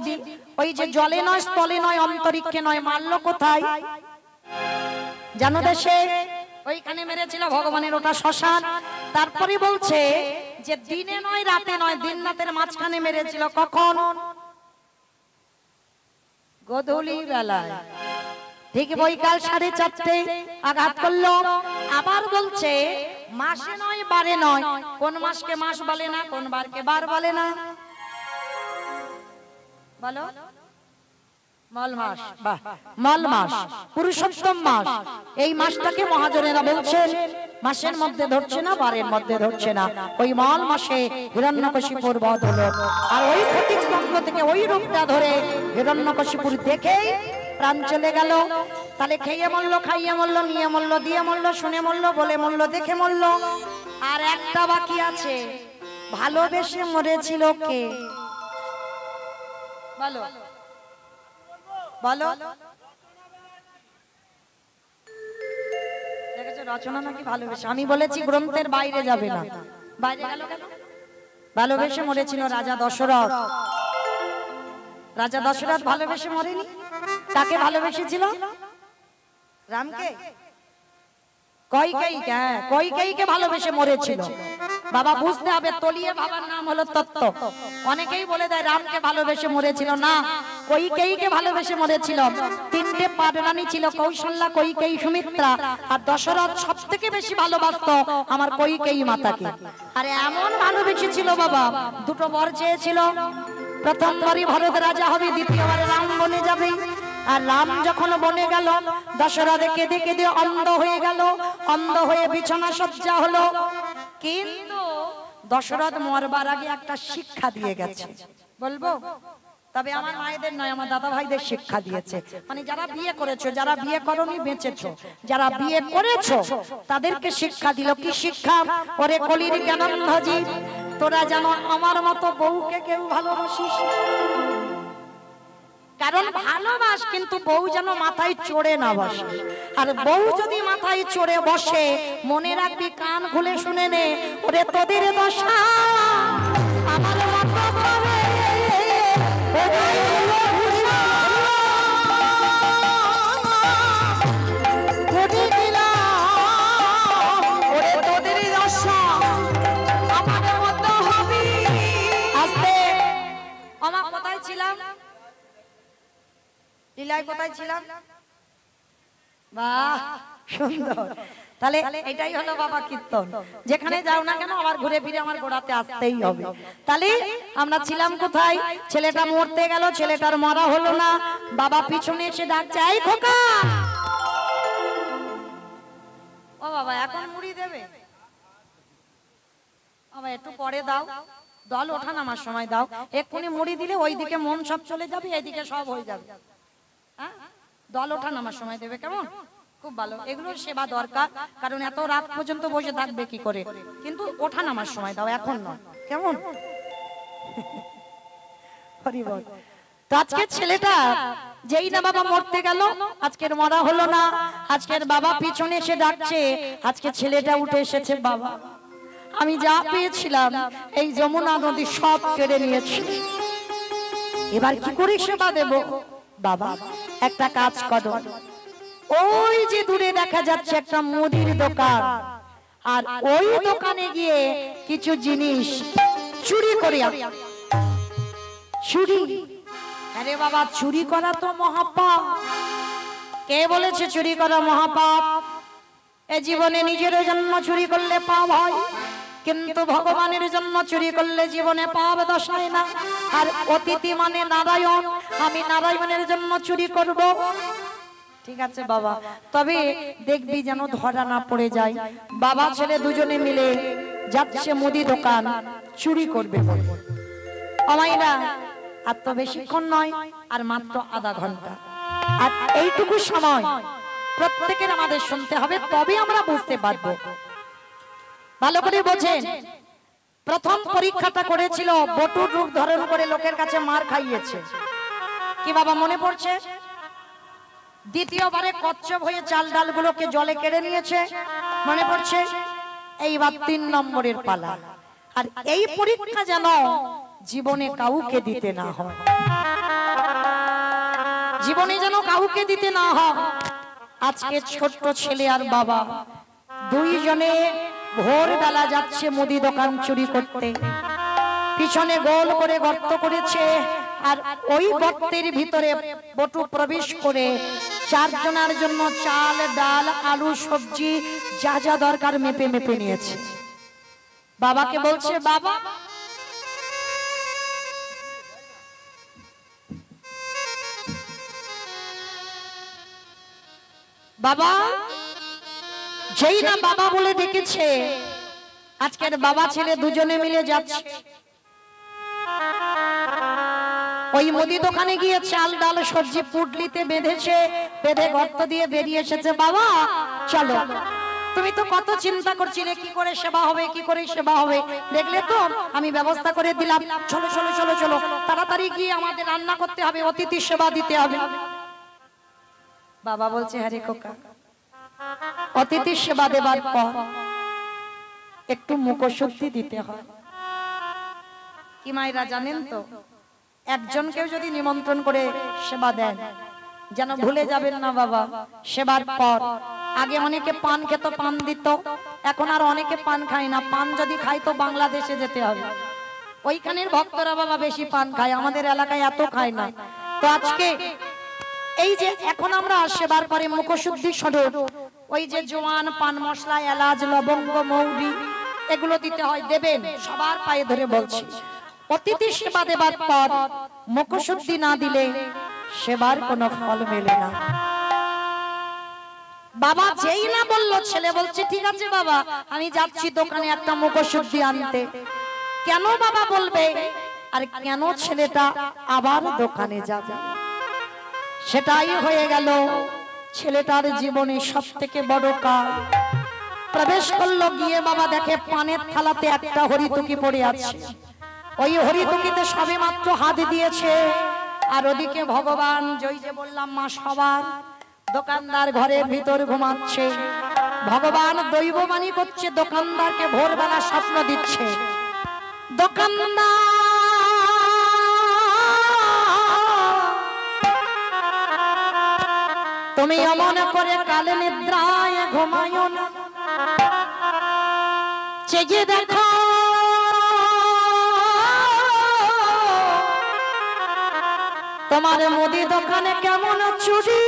ওই যে জলে নয়, স্থলে নয়, অন্তরিক্ষে নয়, মারলো কোথায় জানো? দেশে। ওইখানে মেরেছিল ভগবানের, ওটা শ্মশান। তারপরে বলছে যে দিনে নয়, রাতে নয়, দিন রাতের মাঝখানে মেরেছিল। কখন? গোধূলি বেলায়, ঠিক বৈকাল 4:30 আঘাত করলো। আবার বলছে মাসে নয়, বারে নয়। কোন মাসকে মাস বলে না, কোন বারকে বার বলে না? বলো। মল মাস। বাহ, মল মাস পুরুষোত্তম মাস। এই মাসটাকে মহাজনেরা বলছেন মাসের মধ্যে ধরছে না, বারের মধ্যে ধরছে না। ওই মল মাসে হিরণ্যকশিপুর বধ হলো। আর ওই ফটিক স্তম্ভ থেকে ওই রূপটা ধরে হিরণ্যকশিপুর দেখেই প্রাণ চলে গেল। তাহলে খেয়ে মরলো, খাইয়ে মরলো, নিয়ে মরলো, দিয়ে মরলো, শুনে মরলো, বলে মরলো, দেখে মরলো। আর একটা বাকি আছে, ভালোবেসে মরেছিল কে? বলো বলো। দেখেছো রচনা নাকি ভালোবেসে? আমি বলেছি গ্রন্থের বাইরে যাবে না। বাইরে গেল কেন? ভালোবেসে মরেছিল রাজা দশরথ। রাজা দশরথ ভালোবেসে মরেনি। তাকে ভালোবেসেছিল রামকে, কইকেয়ীকে। কইকেয়ীকে ভালোবেসে মরেছিল। বাবা বুঝতে হবে, তলিয়ে বাবার নাম হলো তত্ত্ব। অনেকেই বলে দেয় রামকে ভালোবেসে মরেছিল, না, কইকেয়ীকে ভালোবেসে মরেছিল। 3টে পাটরানী ছিল, কৌশল্যা, কইকেয়ী, সুমিত্রা। আর দশরথ সব থেকে বেশি ভালোবাসতো আমার কইকেয়ী মাতাকে। আর এমন ভালোবেসেছিল বাবা, 2টো বর চেয়েছিল। প্রথমবারই ভরত রাজা হবে, দ্বিতীয়বারে রাম বনে যাবে। আর রাম যখন বনে গেল, দশরথ কেঁদে কেঁদে অন্ধ হয়ে গেল, অন্ধ হয়ে বিছানা সজ্জা হলো। কিন্তু দশরথ মরবার আগে একটা শিক্ষা দিয়ে গেছে, বলবো? তবে আমার মায়েদের নয়, আমার দাদা ভাইদের শিক্ষা দিয়েছে। মানে যারা বিয়ে করেছো, যারা বিয়ে করনি বেঁচেছো, যারা বিয়ে করেছো তাদেরকে শিক্ষা দিল। কি শিক্ষা? ওরে কলির জ্ঞানন্ধজি, তোরা যেন আমার মতো বউকে কেউ ভালোবাসিস না। কারণ ভালোবাস, কিন্তু বউ যেন মাথায় চড়ে না বসে। আর বউ যদি মাথায় চড়ে বসে, মনে রাখবি, কান খুলে শুনে নে, ওরে তোদের দশা আমার মতো হবে। কোথায় ছিলাম? লীলায় কোথায় ছিলাম? বাহ, সুন্দর। তাহলে এটাই হলো বাবা কীর্তন। যেখানে যাও না কেন আবার ঘুরে ফিরে আমার গোড়াতে আসতেই হবে। তাহলে আমরা ছিলাম কোথায়? ছেলেটা মরতে গেল, ছেলেটার মরা হলো না। বাবা পিছনে এসে ডাকছে, এই খোকা। ও বাবা, এখন মুড়ি দেবে? বাবা একটু পরে দাও, দল ওঠা নামার সময় দাও। এক্ষুনি মুড়ি দিলে ওইদিকে মন সব চলে যাবে, এইদিকে সব হয়ে যাবে। হ্যাঁ, দল ওঠা নামার সময় দেবে, কেমন? খুব ভালো। এগুলোর সেবা দরকার, কারণ এত রাত পর্যন্ত বসে থাকবে কি করে। কিন্তু ওঠা নামার সময় দাও, এখন নয়, কেমন? হরি বল। তো আজকের ছেলেটা যেই না বাবা মরতে গেল, আজকের মরা হলো না। আজকের বাবা পিছনে এসে ডাকছে, আজকে ছেলেটা উঠে এসেছে, বাবা আমি যা পেয়েছিলাম এই যমুনা নদী সব কেড়ে নিয়েছি, এবার কি করে সেবা দেব? বাবা একটা কাজ করো, ওই যে দূরে দেখা যাচ্ছে একটা মুদির দোকান, আর ওই দোকানে গিয়ে কিছু জিনিস চুরি করে। চুরি? আরে বাবা, চুরি করা তো মহাপাপ। কে বলেছে চুরি করা মহাপাপ? এ জীবনে নিজের জন্য চুরি করলে পাপ হয়, কিন্তু ভগবানের জন্য চুরি করলে জীবনে পাপ দশায় না। আর অতিথি মানে নারায়ণ, আমি নারায়ণের জন্য চুরি করব। ঠিক আছে বাবা, তবে দেখবি যেন ধরা না পড়ে যায়। বাবা ছেলে দুজনে মিলে যাচ্ছে মুদি দোকান, চুরি করবে। আমাইরা আর তো বেশিক্ষণ নয়, আর মাত্র আধা ঘন্টা। আর এইটুকু সময় প্রত্যেকের আমাদের শুনতে হবে, তবে আমরা বুঝতে পারবো। ভালো করে বোঝেন, প্রথম পরীক্ষাটা করেছিল বটুর রূপ ধারণ করে লোকের কাছে মার খাইয়েছে। কি বাবা মনে পড়ছে? দ্বিতীয়বারে কচ্ছপ হয়ে চাল ডালগুলোকে জলে কেড়ে নিয়েছে, মনে পড়ছে? এইবার 3 নম্বরের পালা। আর এই পরীক্ষা যেন জীবনে কাউকে দিতে না হয়, জীবনে যেন কাউকে দিতে না হয়। আজকে ছোট্ট ছেলে আর বাবা দুইজনে ভোরবেলা যাচ্ছে মুদি দোকান চুরি করতে। পিছনে গোল করে গর্ত করেছে, আর ওই গর্তের ভিতরে বটু প্রবেশ করে 4 জনের জন্য চাল ডাল আলু সবজি যা যা দরকার মেপে মেপে নিয়েছে। বাবাকে বলছে, বাবা বাবা, যেই না বাবা বলে ডেকেছে, আজকের বাবা ছেলে দুজনে মিলে যাচ্ছে ওই মুদি দোকানে গিয়ে চাল ডাল সবজি পুটলিতে বেঁধেছে, বেঁধে গর্ত দিয়ে বেরিয়ে এসেছে। বাবা চলো, তুমি তো কত চিন্তা করছিলে কি করে সেবা হবে, কি করে সেবা হবে, দেখলে তো আমি ব্যবস্থা করে দিলাম। চলো চলো চলো চলো, তাড়াতাড়ি গিয়ে আমাদের রান্না করতে হবে, অতিথি সেবা দিতে হবে। বাবা বলছে, হ্যাঁ রে খোকা, অতিথি সেবা দেবার পর একটু মুখশুদ্ধি দিতে হয়। কি মায়েরা জানেন তো, একজনকেও যদি নিমন্ত্রণ করে সেবা দেন, যেন ভুলে যাবেন না বাবা, সেবার পর আগে অনেকে পান খেত, পান দিত, এখন আর অনেকে পান খায় না। পান যদি খায় তো বাংলাদেশে যেতে হবে, ওইখানের ভক্তরা বাবা বেশি পান খায়, আমাদের এলাকায় এত খায় না। তো আজকে এই যে এখন আমরা সেবার পরে মুখশুদ্ধি স্বরূপ ওই যে জোয়ান, পান মশলা, এলাচ, লবঙ্গ, মৌরি এগুলো দিতে হয়, দেবেন। সবার পায়ে ধরে বলছি, অতিথি সেবা দেবার পর মুখশুদ্ধি না দিলে সেবার কোনো ফল মেলে না। বাবা যেই না বললো, ছেলে বলছে ঠিক আছে বাবা আমি যাচ্ছি দোকানে একটা মুখশুদ্ধি আনতে। কেন বাবা বলবে, আর কেন ছেলেটা আবার দোকানে যাবে? সেটাই হয়ে গেল ছেলেটার জীবনে সব থেকে বড় কাল। প্রবেশ করলো, গিয়ে বাবা দেখে পানের থালাতে একটা হরিতকি পড়ে আছে। ওই হরিতকিতে সবে মাত্র হাত দিয়েছে, আর ওদিকে ভগবান জয় যে বললাম মা সবার, দোকানদার ঘরের ভিতর ঘুমাচ্ছে। ভগবান দৈববাণী করছে, দোকানদারকে ভোরবেলা স্বপ্ন দিচ্ছে। দোকানদার তুমি এমন করে কালে নিদ্রায় ঘুমায়ো না, জেগে দেখো তোমার মুদি দোকানে কেমন চুরি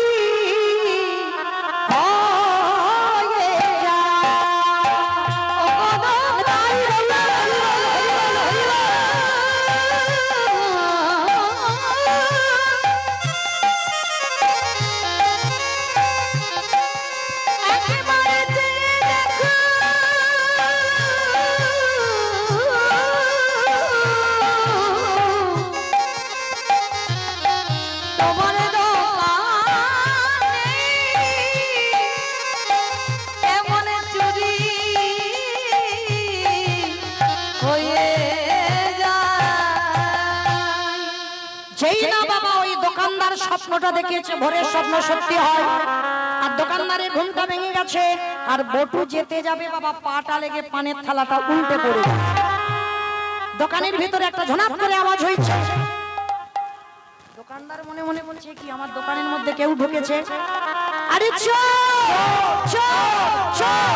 হয়ে যায়। স্বপ্নটা দেখিয়েছে, ভোরের স্বপ্ন সত্যি হয়, আর দোকানদারের ঘুমটা ভেঙে গেছে। আর বটু যেতে যাবে বাবা, পাটা লেগে পানের থালাটা উল্টে পড়ে গেছে। দোকানের ভিতরে একটা ঝনাপ করে আওয়াজ হয়েছে। দোকানদার মনে মনে বলছে কি আমার দোকানের মধ্যে কেউ ঢুকেছে। আরে চোর চোর চোর,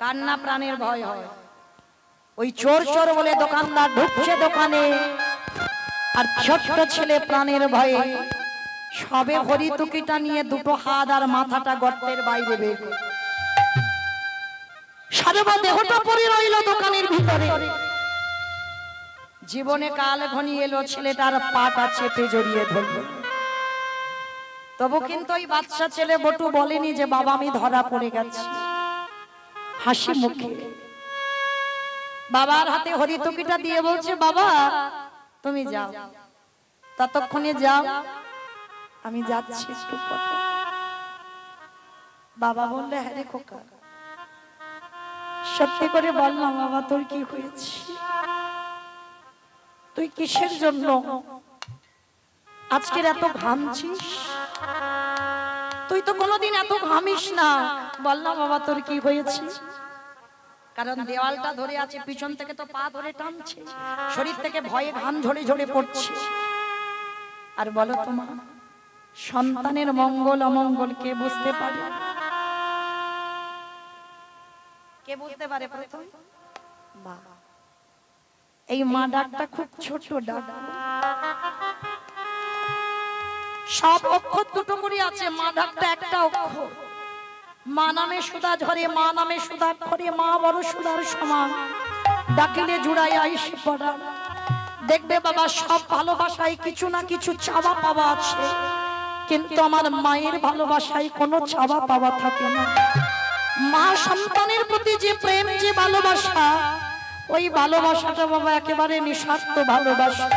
কান্না প্রাণের ভয় হয়। ওই চোর চোর বলে দোকানদার ঢুকছে দোকানে, আর ছোট্ট ছেলে প্রাণের ভয়ে সবে হরিতকিটা নিয়ে দুটো হাত আর মাথাটা গর্তের বাইরে বের, সর্ব দেহটা পড়ে রইল দোকানের ভিতরে। জীবনে কাল ঘনিয়ে এলো, ছেলেটার পাটা চেপে জড়িয়ে ধরল। তবু কিন্তু ওই বাচ্চা ছেলে বটু বলেনি যে বাবা আমি ধরা পড়ে গেছি। হাসি মুখে বাবার হাতে হরিতকিটা দিয়ে বলছে বাবা তুমি যাও, ততক্ষণে যাও, আমি যাচ্ছি একটু পরে। বাবা বললে হ্যাঁ রে খোকা, সত্যি করে বল না বাবা তোর কি হয়েছে, তুই কিসের জন্য আজকের এত ঘামছিস? তুই তো কোনোদিন এত ঘামিস না, বল না বাবা তোর কি হয়েছে? কারণ দেওয়ালটা ধরে আছে, পিছন থেকে তো পা ধরে টানছে, শরীর থেকে ভয়ে ঘাম ঝরে ঝরে পড়ছে। আর বলো তোমার সন্তানের মঙ্গল অমঙ্গল কে বুঝতে পারে? কে বুঝতে পারে? প্রথম মা। এই মা ডাকটা খুব ছোট ডাক, সব অক্ষর দুটো করে আছে, মা ডাকটা একটা অক্ষর। মা নামে সুধা ঝরে, মা নামে সুধা খরে, মা বড় সুধার সমান, ডাকিলে জুড়াই আইসি পড়া। দেখবে বাবা সব ভালোবাসায় কিছু না কিছু চাওয়া পাওয়া আছে, কিন্তু আমার মায়ের ভালোবাসায় কোনো চাওয়া পাওয়া থাকে না। মা সন্তানের প্রতি যে প্রেম, যে ভালোবাসা, ওই ভালোবাসাটা বাবা একেবারে নিঃস্বার্থ ভালোবাসা।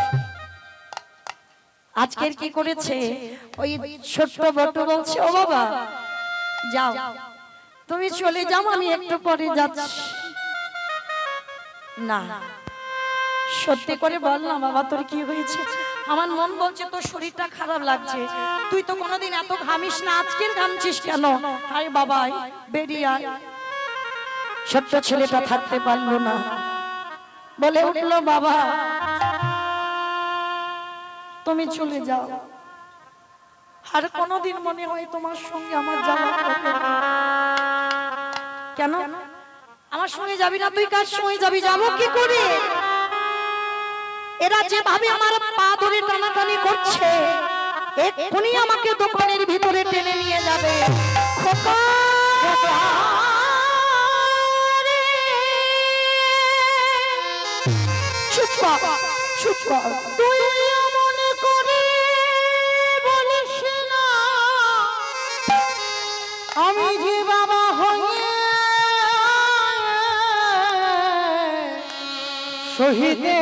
আজকের কি করেছে ওই ছোট্ট বটু বলছে ও বাবা যাও, তুমি চলে যাও, আমি একটু পরে যাচ্ছি। না সত্যি করে বল না বাবা তোর কি হয়েছে? আমার মন বলছে তোর শরীরটা খারাপ লাগছে, তুই তো কোনোদিন এত ঘামিস না, আজকের ঘামছিস কেন? হাই বাবা বেরিয়ে আয়। ছোট্ট ছেলেটা থাকতে পারলো না, বলে উঠলো বাবা তুমি চলে যাও, আর কোনোদিন মনে হয় তোমার সঙ্গে আমার যাওয়া হবে না। কেন আমার সঙ্গে যাবি না? তুই কার সঙ্গে যাবি? যাবো কি করে? এরা যেভাবে আমার পা ধরে টানাটানি করছে, এক্ষুনি আমাকে দোকানের ভিতরে টেনে নিয়ে যাবে। খোকা চুপ কর, চুপ কর, তুই মনে করে সহিতে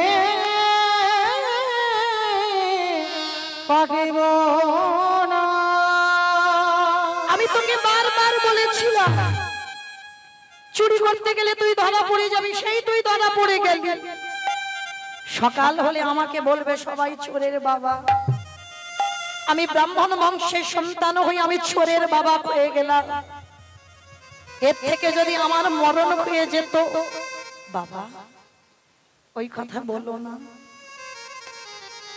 পারিব না। আমি তোকে বারবার বলেছিলাম চুরি করতে গেলে তুই ধরা পড়ে যাবি, সেই তুই ধরা পড়ে গেলি। সকাল হলে আমাকে বলবে সবাই চোরের বাবা। আমি ব্রাহ্মণ বংশের সন্তান হই, আমি চোরের বাবা হয়ে গেলাম। এর থেকে যদি আমার মরণ হয়ে যেত, বাবা ওই কথা বলো না।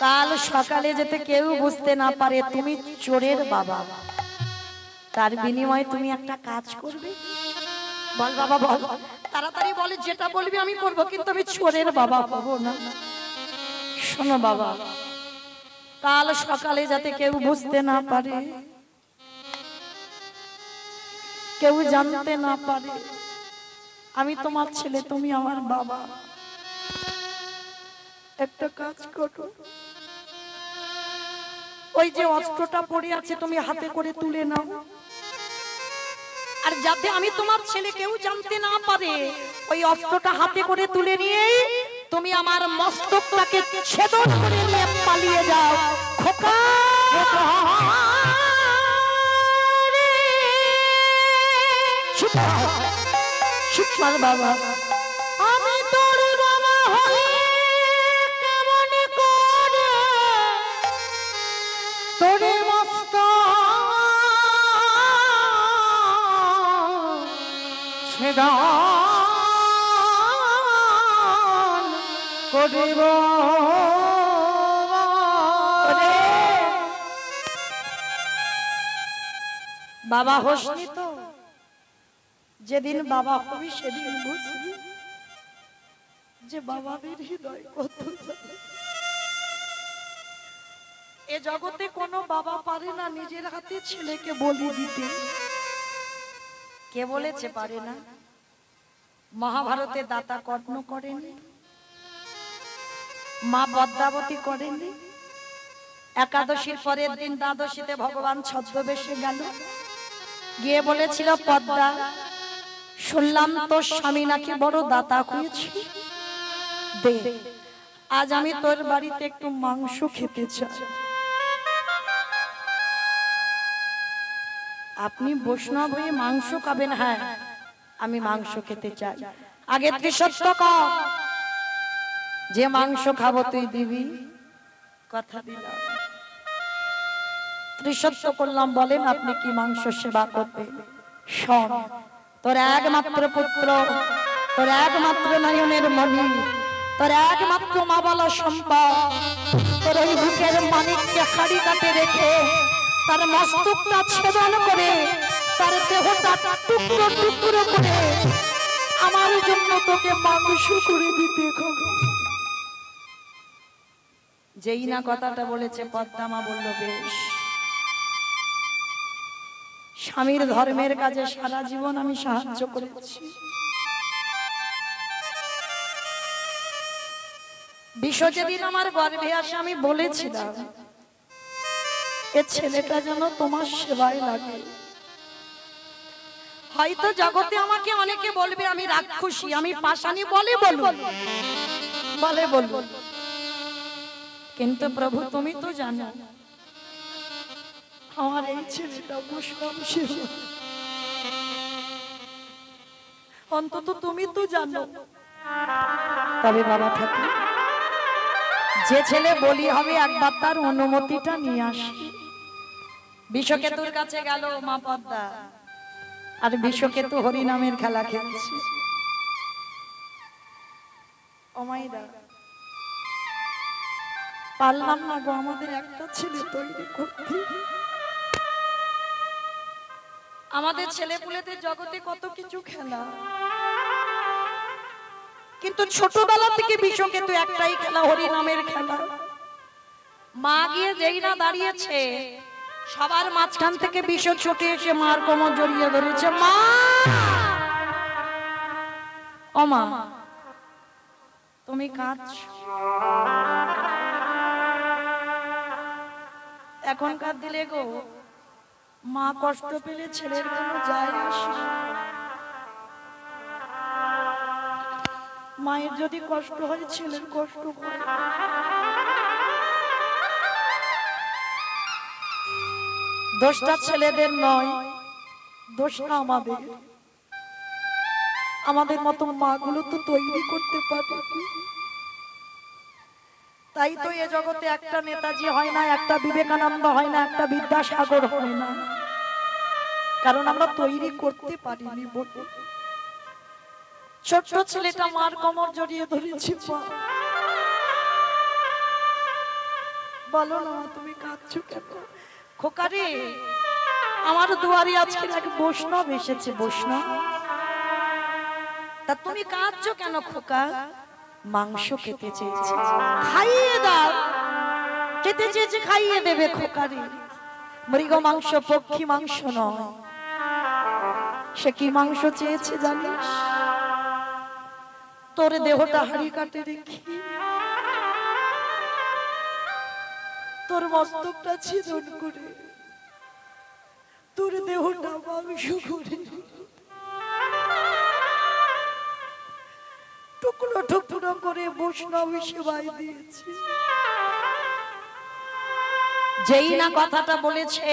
কাল সকালে যেতে কেউ বুঝতে না পারে তুমি চোরের বাবা, তার বিনিময়ে তুমি একটা কাজ করবে। বল বাবা বল, তাড়াতাড়ি বলে যেটা বলবি আমি করব, কিন্তু আমি চোরের বাবা হব না। শোনো বাবা, কাল সকালে যাতে কেউ বুঝতে না পারে, কেউ জানতে না পারে আমি তোমার ছেলে, তুমি আমার বাবা। একটা কাজ করো, ওই যে অস্ত্রটা পড়ে আছে তুমি হাতে করে তুলে নাও, আর যাতে আমি তোমার ছেলে কেউ জানতে না পারে, ওই অস্ত্রটা হাতে করে তুলে নিয়ে তুমি আমার মস্তকটাকে ছেদন করে নিয়ে পালিয়ে যাও। খোকা বাবা, আমি তোর বাবা হই কেমন করে তোর মস্ত ছেদন করিব। বাবা হোসনি তো, যেদিন বাবা হবি সেদিন বুঝবি যে বাবাদের হৃদয় কত। এ জগতে কোনো বাবা পারে না নিজের হাতে ছেলেকে বলি দিতে। কে বলেছে পারে না? মহাভারতে দাতা কর্ণ করেনি, মা পদ্মাবতী করেনি। একাদশীর পরের দিন দ্বাদশীতে ভগবান ছদ্মবেশে গেল, গিয়ে বলেছিল পদ্মা শুনলাম তোর স্বামী নাকি বড় দাতা হয়েছে, দে আজ আমি তোর বাড়িতে একটু মাংস খেতে চাই। আপনি বৈষ্ণব হয়ে মাংস খাবেন? হ্যাঁ আমি মাংস খেতে চাই। আগে ত্রিসত্য কর, যে মাংস খাবো তুই দিবি, কথা দিলাম। ত্রিসত্য করলাম, বলেন আপনি কি মাংস সেবা করবেন? শোন, তোর একমাত্র পুত্র, তোর একমাত্র নয়নের মণি, তোর একমাত্র মা বলা সম্পদ, তোর ওই বুকের মানিককে হাড়ি কাটে রেখে তার মস্তকটা ছেদন করে তার দেহটা টুকরো টুকরো করে আমার জন্য তোকে মাংস করে দিতে হবে। যেই না কথাটা বলেছে পদ্মা মা বলল বেশ। স্বামীর ধর্মের কাজে সারা জীবন আমি সাহায্য করেছি। বিষ যেদিন আমার গর্ভে আসে আমি বলেছিলাম এ ছেলেটা যেন তোমার সেবায় লাগে। হয়তো জগতে আমাকে অনেকে বলবে আমি রাক্ষসী, আমি পাষাণী, বলে বলবো, কিন্তু প্রভু তুমি তো জানো আমার এই ছেলেটা বৈষ্ণব সেবা, অন্তত তুমি তো জানো। তবে বাবা ঠাকুর, যে ছেলে বলি হবে একবার তার অনুমতিটা নিয়ে আসি। বিষকেতুর কাছে গেল মা পদ্মা, আর বিষকেতু হরিনামের খেলা খেলছে। অমাইরা পারলাম না গো আমাদের একটা ছেলে তৈরি করতে। আমাদের ছেলে পুলেদের জগতে কত কিছু খেলা, কিন্তু ছোটবেলা থেকে বিষকেতু একটাই খেলা, হরিনামের খেলা। মা গিয়ে যেই না দাঁড়িয়েছে, সবার মাঝখান থেকে বিষ ছুটে এসে মার কোমর জড়িয়ে ধরেছে। মা, ও মা তুমি কাঁদছো? এখন কাঁদ দিলে গো, মা কষ্ট পেলে ছেলের কোনো যায় আসে। মায়ের যদি কষ্ট হয় ছেলের কষ্ট হয়। দোষটা ছেলেদের নয়, দোষটা আমাদের। আমাদের মতো মাগুলো তো তৈরি করতে পারে। তাই তো এ জগতে একটা নেতাজি হয় না, একটা বিবেকানন্দ হয় না, একটা বিদ্যাসাগর হয় না, কারণ আমরা তৈরি করতে পারিনি বলে। ছোট্ট ছেলেটা মার কোমর জড়িয়ে ধরেছি। বলো না তুমি কাঁদছো কেন? খোকারে, আমার দুয়ারে আজকে এক বৈষ্ণব এসেছে। বৈষ্ণব, তা তুমি কাঁদছো কেন খোকা? মাংস খেতে চেয়েছে, খাইয়ে দাও। খেতে চেয়েছে, খাইয়ে দেবে খোকারে। মৃগ মাংস, পক্ষী মাংস নয়। সে কি মাংস চেয়েছে জানিস? তোর দেহটা হাড়ি কাটে রেখে তোর মস্তকটা ছিদন করে তোর দেহটা মাংস করে টুকরো টুকরো করে বৈষ্ণব সেবায় দিয়েছে। যেই না কথাটা বলেছে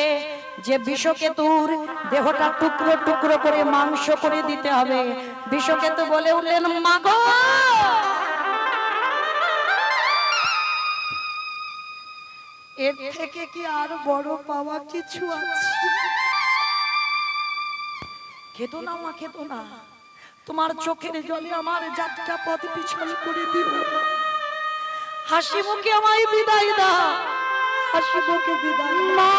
যে বিষকেতুর দেহটা টুকরো টুকরো করে মাংস করে দিতে হবে, বিষকেতু বলে উঠলেন, মাগো এর থেকে কি আর বড় পাওয়া কিছু আছে? খেতো না মা, খেতো না। তোমার চোখের জলে আমার যাত্রা পথ পিছল করে দিও না। হাসি মুখে আমায় বিদায় দাও, হাসি মুখে বিদায় মা।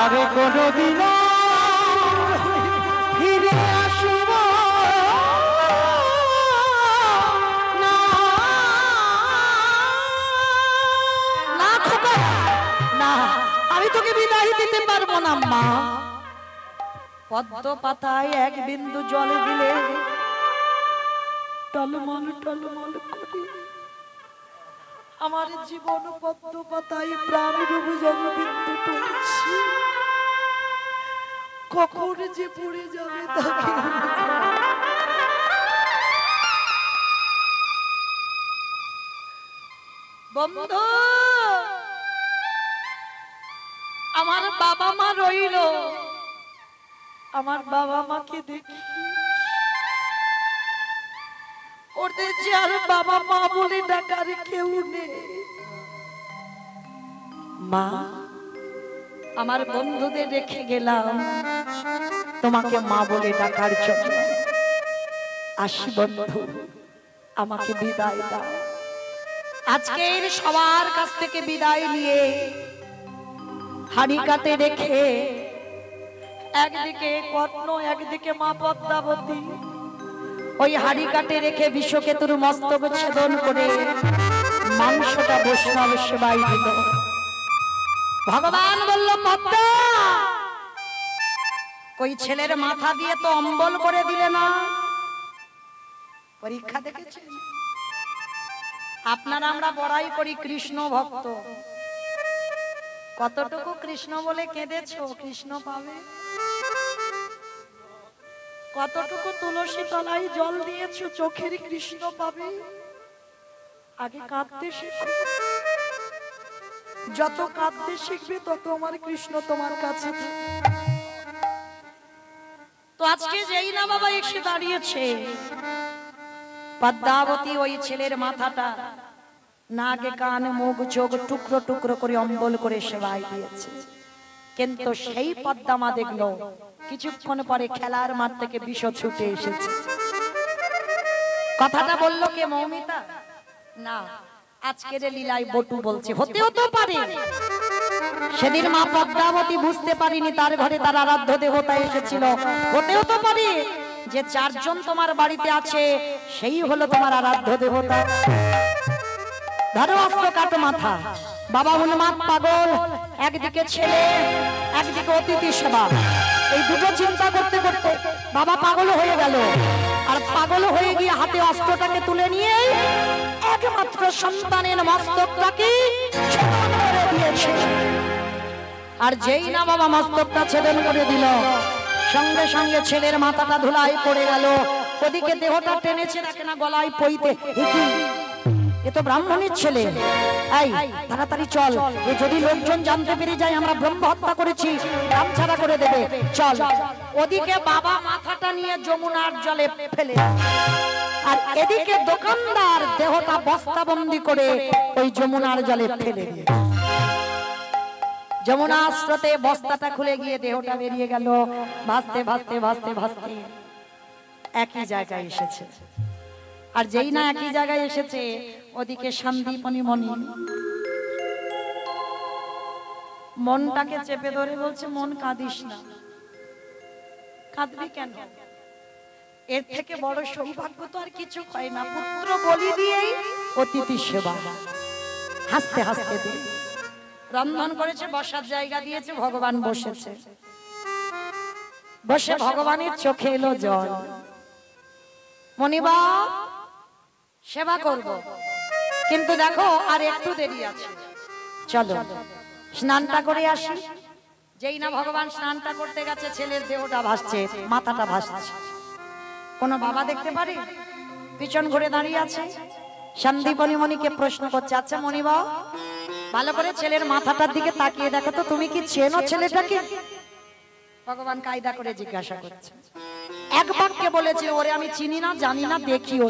আরে কোনদিন ফিরে আসব না। না খোকা, না, আমি তোকে বিদায় দিতে পারবো না মা। পদ্ম পাতায় এক বিন্দু জলে দিলে টলমল টলমল করে আমার জীবন পদ্ম পাতায় প্রাণ ডুবে জলবিন্দু টলছে। কখন যে পড়ে যাবে তাকে। বন্ধু, আমার বাবা মা রইল, আমার বাবা মাকে দেখি, ওদের যে আর বাবা মা বলে ডাকার কেউ নেই। মা, আমার বন্ধুদের রেখে গেলাম তোমাকে মা বলে ডাকার জন্য। আসি বন্ধু, আমাকে বিদায় দাও। আজকের সবার কাছ থেকে বিদায় নিয়ে হাড়ি কাটে রেখে একদিকে কর্ণ, একদিকে মা পদ্মাবতী, ওই হাড়ি কাটে রেখে বিষকেতুর মস্তক ছেদন করে মাংসটা বৈষ্ণব সেবায় দিল। ভগবান বলল, পদ্মা, কই ছেলের মাথা দিয়ে তো অম্বল করে দিলে না? পরীক্ষা দেখেছেন? আপনারা আমরা বড়াই করি কৃষ্ণ ভক্ত, কতটুকু কৃষ্ণ বলে কেঁদেছো কৃষ্ণ পাবে? কতটুকু তুলসী তলায় জল দিয়েছো চোখের কৃষ্ণ পাবে? আগে কাঁদতে শিখো। যত কাঁদতে শিখবে তত আমার কৃষ্ণ তোমার কাছে। তো আজকে যেই না বাবা এসে দাঁড়িয়েছে, পদ্মাবতী ওই ছেলের মাথাটা নাকে কান মুখ চোখ টুকরো টুকরো করে অম্বল করে সেবাই দিয়েছে। কিন্তু সেই পদ্মা দেখলো কিছুক্ষণ পরে খেলার মাঠ থেকে বিষ ছুটে এসেছে। কথাটা বললো কে? মৌমিতা না, আজকের লীলায় বটু বলছে হতেও তো পারে সেদিন মা পদ্মাবতী বুঝতে পারিনি তার ঘরে তার আরাধ্য দেবতা এসেছিল। হতেও তো পারে যে চারজন তোমার বাড়িতে আছে সেই হলো তোমার আরাধ্য দেবতা। ধরো অস্ত্র কাটো মাথা। বাবা উন্মাদ পাগল, একদিকে ছেলে একদিকে অতিথি সেবা, এই দুটো চিন্তা করতে করতে বাবা পাগল হয়ে গেল। আর পাগল হয়ে গিয়ে হাতে অস্ত্রটাকে তুলে নিয়ে একমাত্র সন্তানের মস্তকটাকে ছেদন করে দিয়েছে। আর যেই না বাবা মস্তকটা ছেদন করে দিল, সঙ্গে সঙ্গে ছেলের মাথাটা ধুলাই পড়ে গেল। ওদিকে দেহটা টেনেছে রাখে না গলায় পইতে, এ তো ব্রাহ্মণের ছেলে, এই তাড়াতাড়ি চল, এ যদি লোকজন জানতে পেরে যায় আমরা ব্রহ্ম হত্যা করেছি নাম ছাড়া করে দেবে, চল। ওদিকে বাবা মাথাটা নিয়ে যমুনার জলে ফেলে, আর এদিকে দোকানদার দেহটা বস্তাবন্দি করে ওই যমুনার জলে ফেলে দিয়ে যমুনা স্রোতে বস্তাটা খুলে গিয়ে দেহটা বেরিয়ে গেল। ভাসতে ভাসতে ভাসতে ভাসতে একই জায়গায় এসেছে। আর যেই না একই জায়গায় এসেছে, ওদিকে সন্দীপনী মনি মনটাকে চেপে ধরে বলছে, মন কাঁদিস না। কাঁদবি কেন? এর থেকে বড় সৌভাগ্য তো আর কিছু হয় না। পুত্র বলি দিয়েই অতিথি সেবা। হাসতে হাসতে দিয়ে রন্ধন করেছে, বসার জায়গা দিয়েছে, ভগবান বসেছে। বসে ভগবানের চোখে এলো জল। মনিবা সেবা করব, কিন্তু দেখো আর একটু দেরি আছে, চলো স্নানটা করে আসি। যেই না ভগবান স্নানটা করতে গেছে, ছেলের দেহটা ভাসছে, মাথাটা ভাসছে। কোনো বাবা দেখতে পারে? পিছন ঘুরে দাঁড়িয়ে আছে। সন্দীপনী মনিকে প্রশ্ন করছে, আচ্ছা মনিবা ভালো করে ছেলের মাথাটার দিকে তাকিয়ে দেখো তো, তুমি কি চেনো ছেলেটাকে? ভগবান কায়দা করে জিজ্ঞাসা করছে। এক বাক্যে বলেছিল, ওরে আমি চিনি না, জানি না, দেখিও।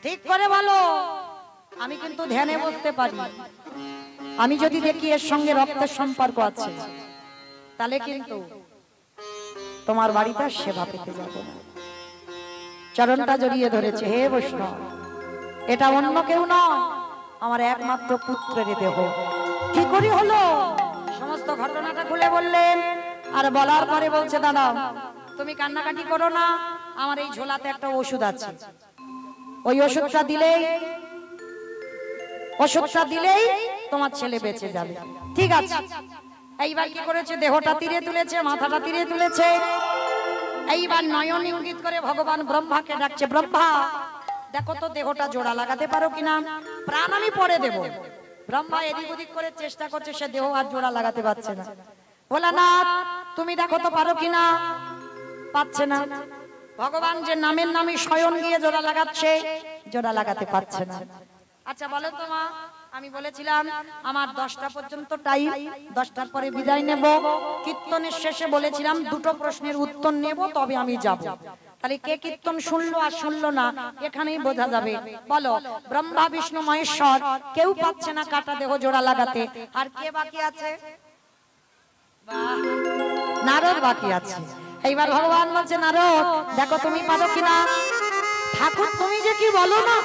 ঠিক করে বলো, আমি কিন্তু ধ্যানে বসতে পারি। আমি যদি দেখি এর সঙ্গে রক্তের সম্পর্ক আছে, তাহলে কিন্তু তোমার বাড়িতে সেবা পেতে যাব না। চরণটা জড়িয়ে ধরেছে, হে বৈষ্ণব, এটা অন্য কেউ নয়, আমার একমাত্র পুত্রের দেহ। কি করে হলো? সমস্ত ঘটনাটা খুলে বললেন। আর বলার পরে বলছে, দাদা তুমি কান্নাকাটি করো না, আমার এই ঝোলাতে একটা ওষুধ আছে, ওই ওষুধটা দিলেই তোমার ছেলে বেঁচে যাবে। ঠিক আছে। এইবার কি করেছে? দেহটা তীরে তুলেছে, মাথাটা তীরে তুলেছে। এইবার নয়ন ইঙ্গিত করে ভগবান ব্রহ্মাকে ডাকছে, ব্রহ্মা দেখো তো দেহটা জোড়া লাগাতে পারো কিনা, প্রাণ আমি পরে দেব। ব্রহ্মা এদিক ওদিক করে চেষ্টা করছে, সে দেহ আর জোড়া লাগাতে পারছে না। ভোলানাথ তুমি দেখো তো পারো কিনা, পাচ্ছে না। ভগবান যে নামের নামে স্বয়ং গিয়ে জোড়া লাগাচ্ছে, জোড়া লাগাতে পারছে না। আচ্ছা বলো তো মা, আমি বলেছিলাম আমার 10টা পর্যন্ত টাইম, 10টার পরে বিদায় নেব। কীর্তনের শেষে বলেছিলাম দুটো প্রশ্নের উত্তর নেব, তবে আমি যাব। তাহলে কে কীর্তন শুনলো আর শুনলো না এখানেই বোঝা যাবে। বলো, ব্রহ্মা বিষ্ণু মহেশ্বর কেউ পাচ্ছে না কাটা দেহ জোড়া লাগাতে, আর কে বাকি আছে? নারদ বাকি আছে। এইবার ভগবান বলছে, নারদ দেখো তুমি পারো কিনা। ঠাকুর তুমি যে কি বলো না,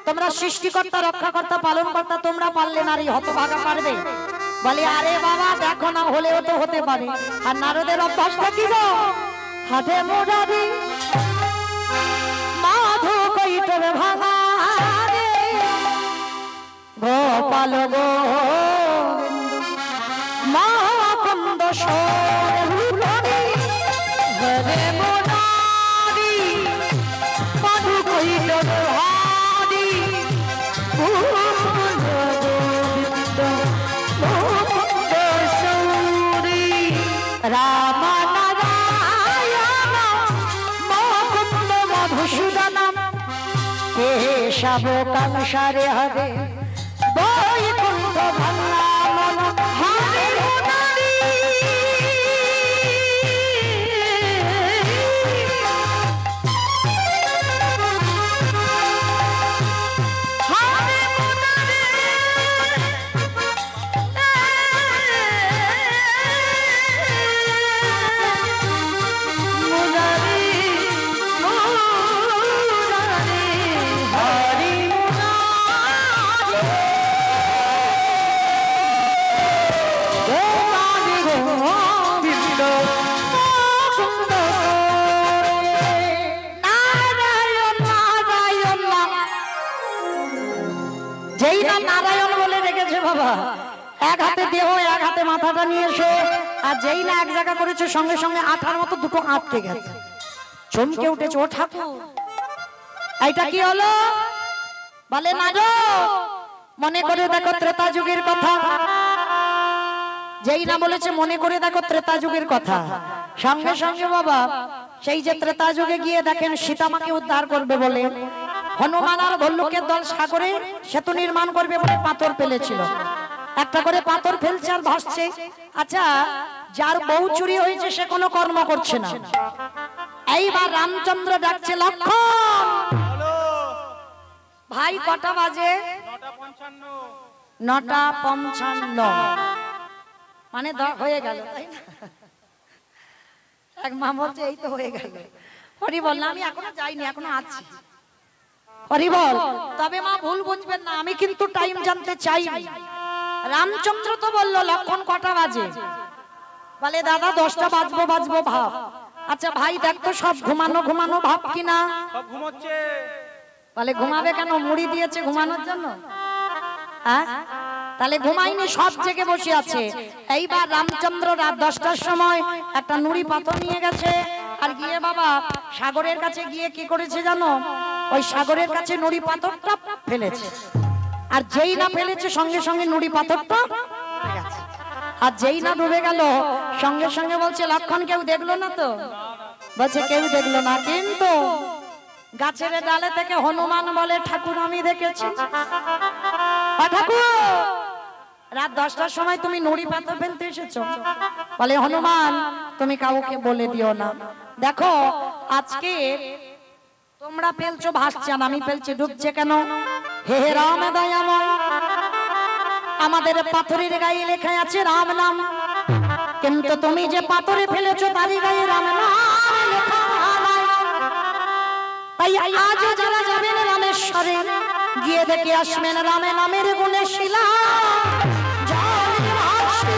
তোমরা সৃষ্টিকর্তা, রক্ষাকর্তা, পালনকর্তা, তোমরা পারলে না, এই হতভাগা পারবে? বলে আরে বাবা দেখো না, হলেও তো হতে পারে। আর নারদের অভ্যাসটা কি গো? হাতে মোড়ারি মাধু কইটরে ভাঙা রে গোপাল গো মা কুন্দ সরে হুলরি হরে মোড়ারি মাধু কইটরে ভাঙি রাম নারায়ণ মুকুন্দ মধুসূদন কেশব কাংসারে হরে বৈকুণ্ঠ ভন্নামন হরে মুরারি। হাতে দেহ এক হাতে মাথাটা নিয়ে এসে আর যেই না এক জায়গা করেছে সঙ্গে সঙ্গে আঠার মতো দুটো আটকে গেছে। চমকে উঠেছে, ও ঠাকুর এইটা কি হলো? বলে না গো, মনে করে দেখো ত্রেতা যুগের কথা। যেই না বলেছে মনে করে দেখো ত্রেতা যুগের কথা, সঙ্গে সঙ্গে বাবা সেই যে ত্রেতা যুগে গিয়ে দেখেন সীতামাকে উদ্ধার করবে বলে হনুমান আর ভল্লুকের দল সাগরে সেতু নির্মাণ করবে বলে পাথর ফেলেছিল। একটা করে পাথর ফেলছে আর ভাসছে। আচ্ছা, যার বউ চুরি হয়েছে সে কোনো কর্ম করছে না। এইবার রামচন্দ্র ডাকছে, লক্ষণ ভাই কটা বাজে? 9:55। মানে হয়ে গেল, তাই না? এক মা বলছে এই তো হয়ে গেল। হরি বল না, আমি এখনো যাইনি, এখনো আছি। হরি বল। তবে মা ভুল বুঝবেন না, আমি কিন্তু টাইম জানতে চাই। রামচন্দ্র তো বললো লক্ষণ কটা বাজে? বলে দাদা 10টা বাজবো ভাব। আচ্ছা ভাই দেখ তো সব ঘুমানো ঘুমানো ভাব কিনা? সব ঘুমোচ্ছে। বলে ঘুমাবে কেন? মুড়ি দিয়েছে ঘুমানোর জন্য? হ্যাঁ, তাহলে ঘুমাইনি, সব জেগে বসে আছে। এইবার রামচন্দ্র রাত 10টার সময় একটা নুড়ি পাথর নিয়ে গেছে আর গিয়ে বাবা সাগরের কাছে গিয়ে কি করেছে জানো? ওই সাগরের কাছে নুড়ি পাথরটা ফেলেছে। আর যেই না ফেলেছে সঙ্গে সঙ্গে নুড়ি পাথরটা ডুবে গেছে। আর যেই না ডুবে গেল সঙ্গে সঙ্গে বলছে লক্ষণ কেউ দেখলো না তো? বলছে কেউ দেখলো না, কিন্তু গাছের ডালে থেকে হনুমান বলে ঠাকুর আমি দেখেছি। ঠাকুর রাত 10টার সময় তুমি নুড়ি পাথর ফেলতে এসেছো? বলে হনুমান তুমি কাউকে বলে দিও না। দেখো আজকে তোমরা ফেলছো ভাসছে, আমি ফেলছি ডুবছে কেন? হে রাম দয়াময়, আমাদের পাথরের গায়ে লেখা আছে রাম নাম, কিন্তু তুমি যে পাথরে ফেলেছো তারই গায়ে রাম নাম লেখা নাই। তাই আজও যারা যাবেন রামেশ্বরে গিয়ে দেখে আসবেন রামে নামের গুণে শিলা জলে ভাসে।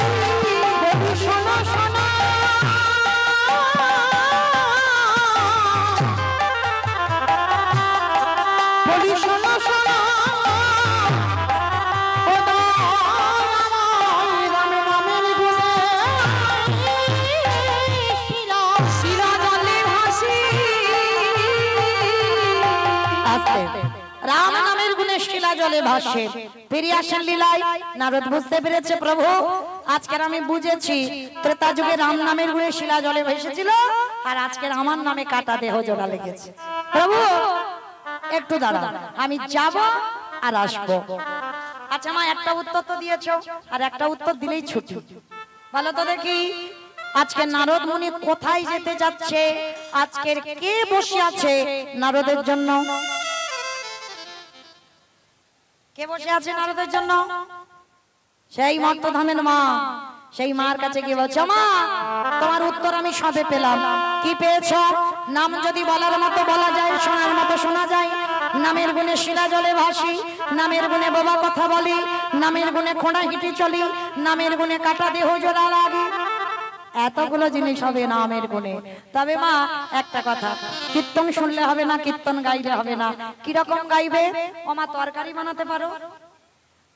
বলি শোনো শোনো, বলি শোনো শোনো, রামে নামের গুণে শিলা জলে ভাসে। রাম নামের গুণে শিলা জলে ভাসে। ফিরে আসেন লীলায়। নারদ বুঝতে পেরেছে প্রভু আজকের আমি বুঝেছি ত্রেতা যুগে রাম নামের গুণে শিলা জলে ভেসেছিল, আর আজকের আমার নামে কাটা দেহ জোড়া লেগেছে। প্রভু একটু দাঁড়াও, আমি যাব আর আসবো। আচ্ছা মা একটা উত্তর তো দিয়েছো, আর একটা উত্তর দিলেই ছুটি। বলো তো দেখি আজকে নারদ মুনি কোথায় যেতে যাচ্ছে? আজকের কে বসে আছে নারদের জন্য? কে বসে আছে নারদের জন্য? সেই মর্তধামের মা। সেই মার কাছে গিয়ে বলছে মা তোমার উত্তর আমি সবে পেলাম। কি পেয়েছো? নাম যদি বলার মতো বলা যায়, শোনার মতো শোনা যায়। নামের গুণে শিলা জলে ভাসি, নামের গুণে বাবা কথা বলি, নামের গুণে খোঁড়া হিটি চলি, নামের গুণে কাটা দেহ জোড়া লাগে। এতগুলো জিনিস হবে নামের গুণে। তবে মা একটা কথা, কীর্তন শুনলে হবে না, কীর্তন গাইলে হবে না। কিরকম গাইবে? ও মা তরকারি বানাতে পারো?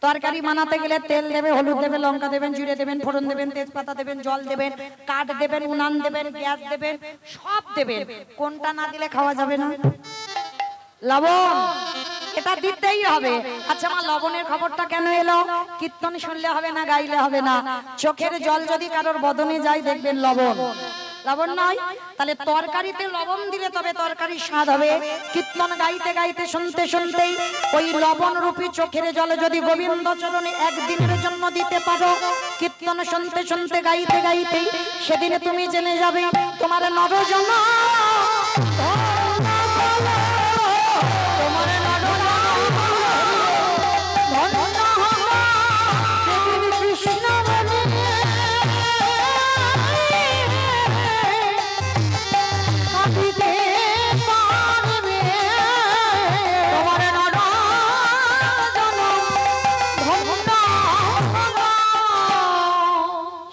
তরকারি বানাতে গেলে তেল দেবে, হলুদ দেবে, লঙ্কা দেবেন, জিরে দেবেন, ফোড়ন দেবেন, তেজপাতা দেবেন, জল দেবেন, কাঠ দেবেন, উনান দেবেন, গ্যাস দেবেন, সব দেবেন। কোনটা না দিলে খাওয়া যাবে না? লবণ, এটা দিতেই হবে। আচ্ছা মা লবণের খবরটা কেন এলো? কীর্তন শুনলে হবে না, গাইলে হবে না। চোখের জল যদি কারোর বদনে যায় দেখবেন লবণ, লবণ নয়, তাহলে তরকারিতে লবণ দিলে তবে তরকারি স্বাদ হবে। কীর্তন গাইতে গাইতে শুনতে শুনতেই ওই লবণ রূপী চোখের জল যদি গোবিন্দ চরণে একদিনের জন্য দিতে পারো, কীর্তন শুনতে শুনতে গাইতে গাইতেই সেদিনে তুমি জেনে যাবে তোমার নরজন্ম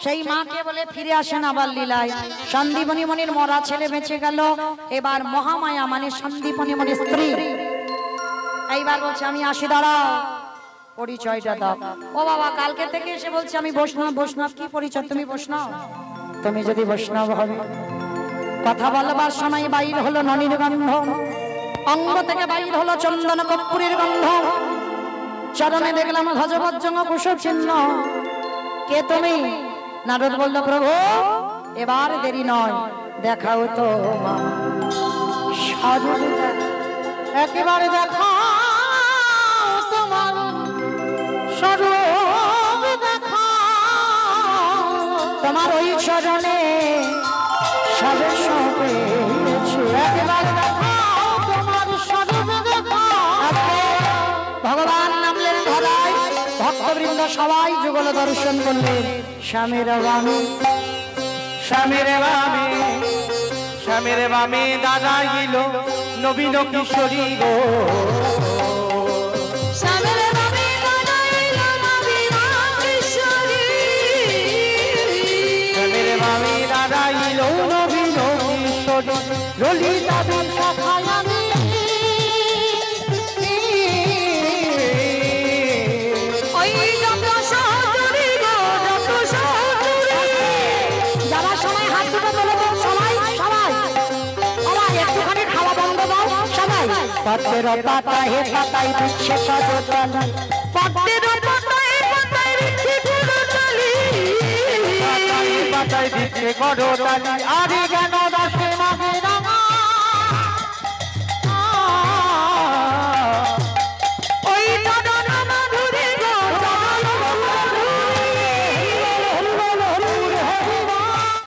সেই মাকে বলে ফিরে আসেন আবার লীলায়। সন্দীপনী মনির মরা ছেলে বেঁচে গেল। এবার মহামায়া মানে সন্দীপনী মনির স্ত্রী এইবার বলছে আমি আসি, দাঁড়াও। পরিচয়টা দাও। ও বাবা কালকে থেকে এসে বলছে আমি বৈষ্ণব। বৈষ্ণব কি পরিচয়? তুমি বৈষ্ণব? তুমি যদি বৈষ্ণব হবে, কথা বলবার সময় বাইর হলো ননীর গন্ধ, অঙ্গ থেকে বাইর হলো চন্দন কর্পূরের গন্ধ, চরণে দেখলাম ধ্বজবজ্জঙ্গ কুশ চিহ্ন। কে তুমি? নারদ বলল প্রভু এবার দেরি নয়, দেখাও তো স্বরূপ। একেবারে দেখা তোমার স্বরূপ দেখা, তোমার ওই চরণে সবে সবে একেবারে দেখা তোমার স্বরূপ দেখা। আজকে ভগবান নামলেন ধরায়, ভক্তবৃন্দ সবাই যুগল দর্শন করলেন। স্বামীর বামে স্বামীর বামে, স্বামীর বামে দাঁড়াইল নবীন কিশোরী গো। স্বামীর বামে দাঁড়াইল নবীন কিশোরী, স্বামীর বামে দাঁড়াইল নবীন কিশোরী, ললিতা শাখায় আমি ওই যত সহচরী গো, যত সহচরী। যাওয়ার সময় হাত দুটো তোলো তো সবাই, সবাই সবাই একটুখানি খাওয়া বন্ধ দাও সবাই। পাতের পাতায় পাতায় দিচ্ছে সজতালি, পদ্মের পাতায় পাতায় দিচ্ছে গুরুতালি, পাতায় পাতায় দিচ্ছে গড়তালি। আরে জ্ঞান দাস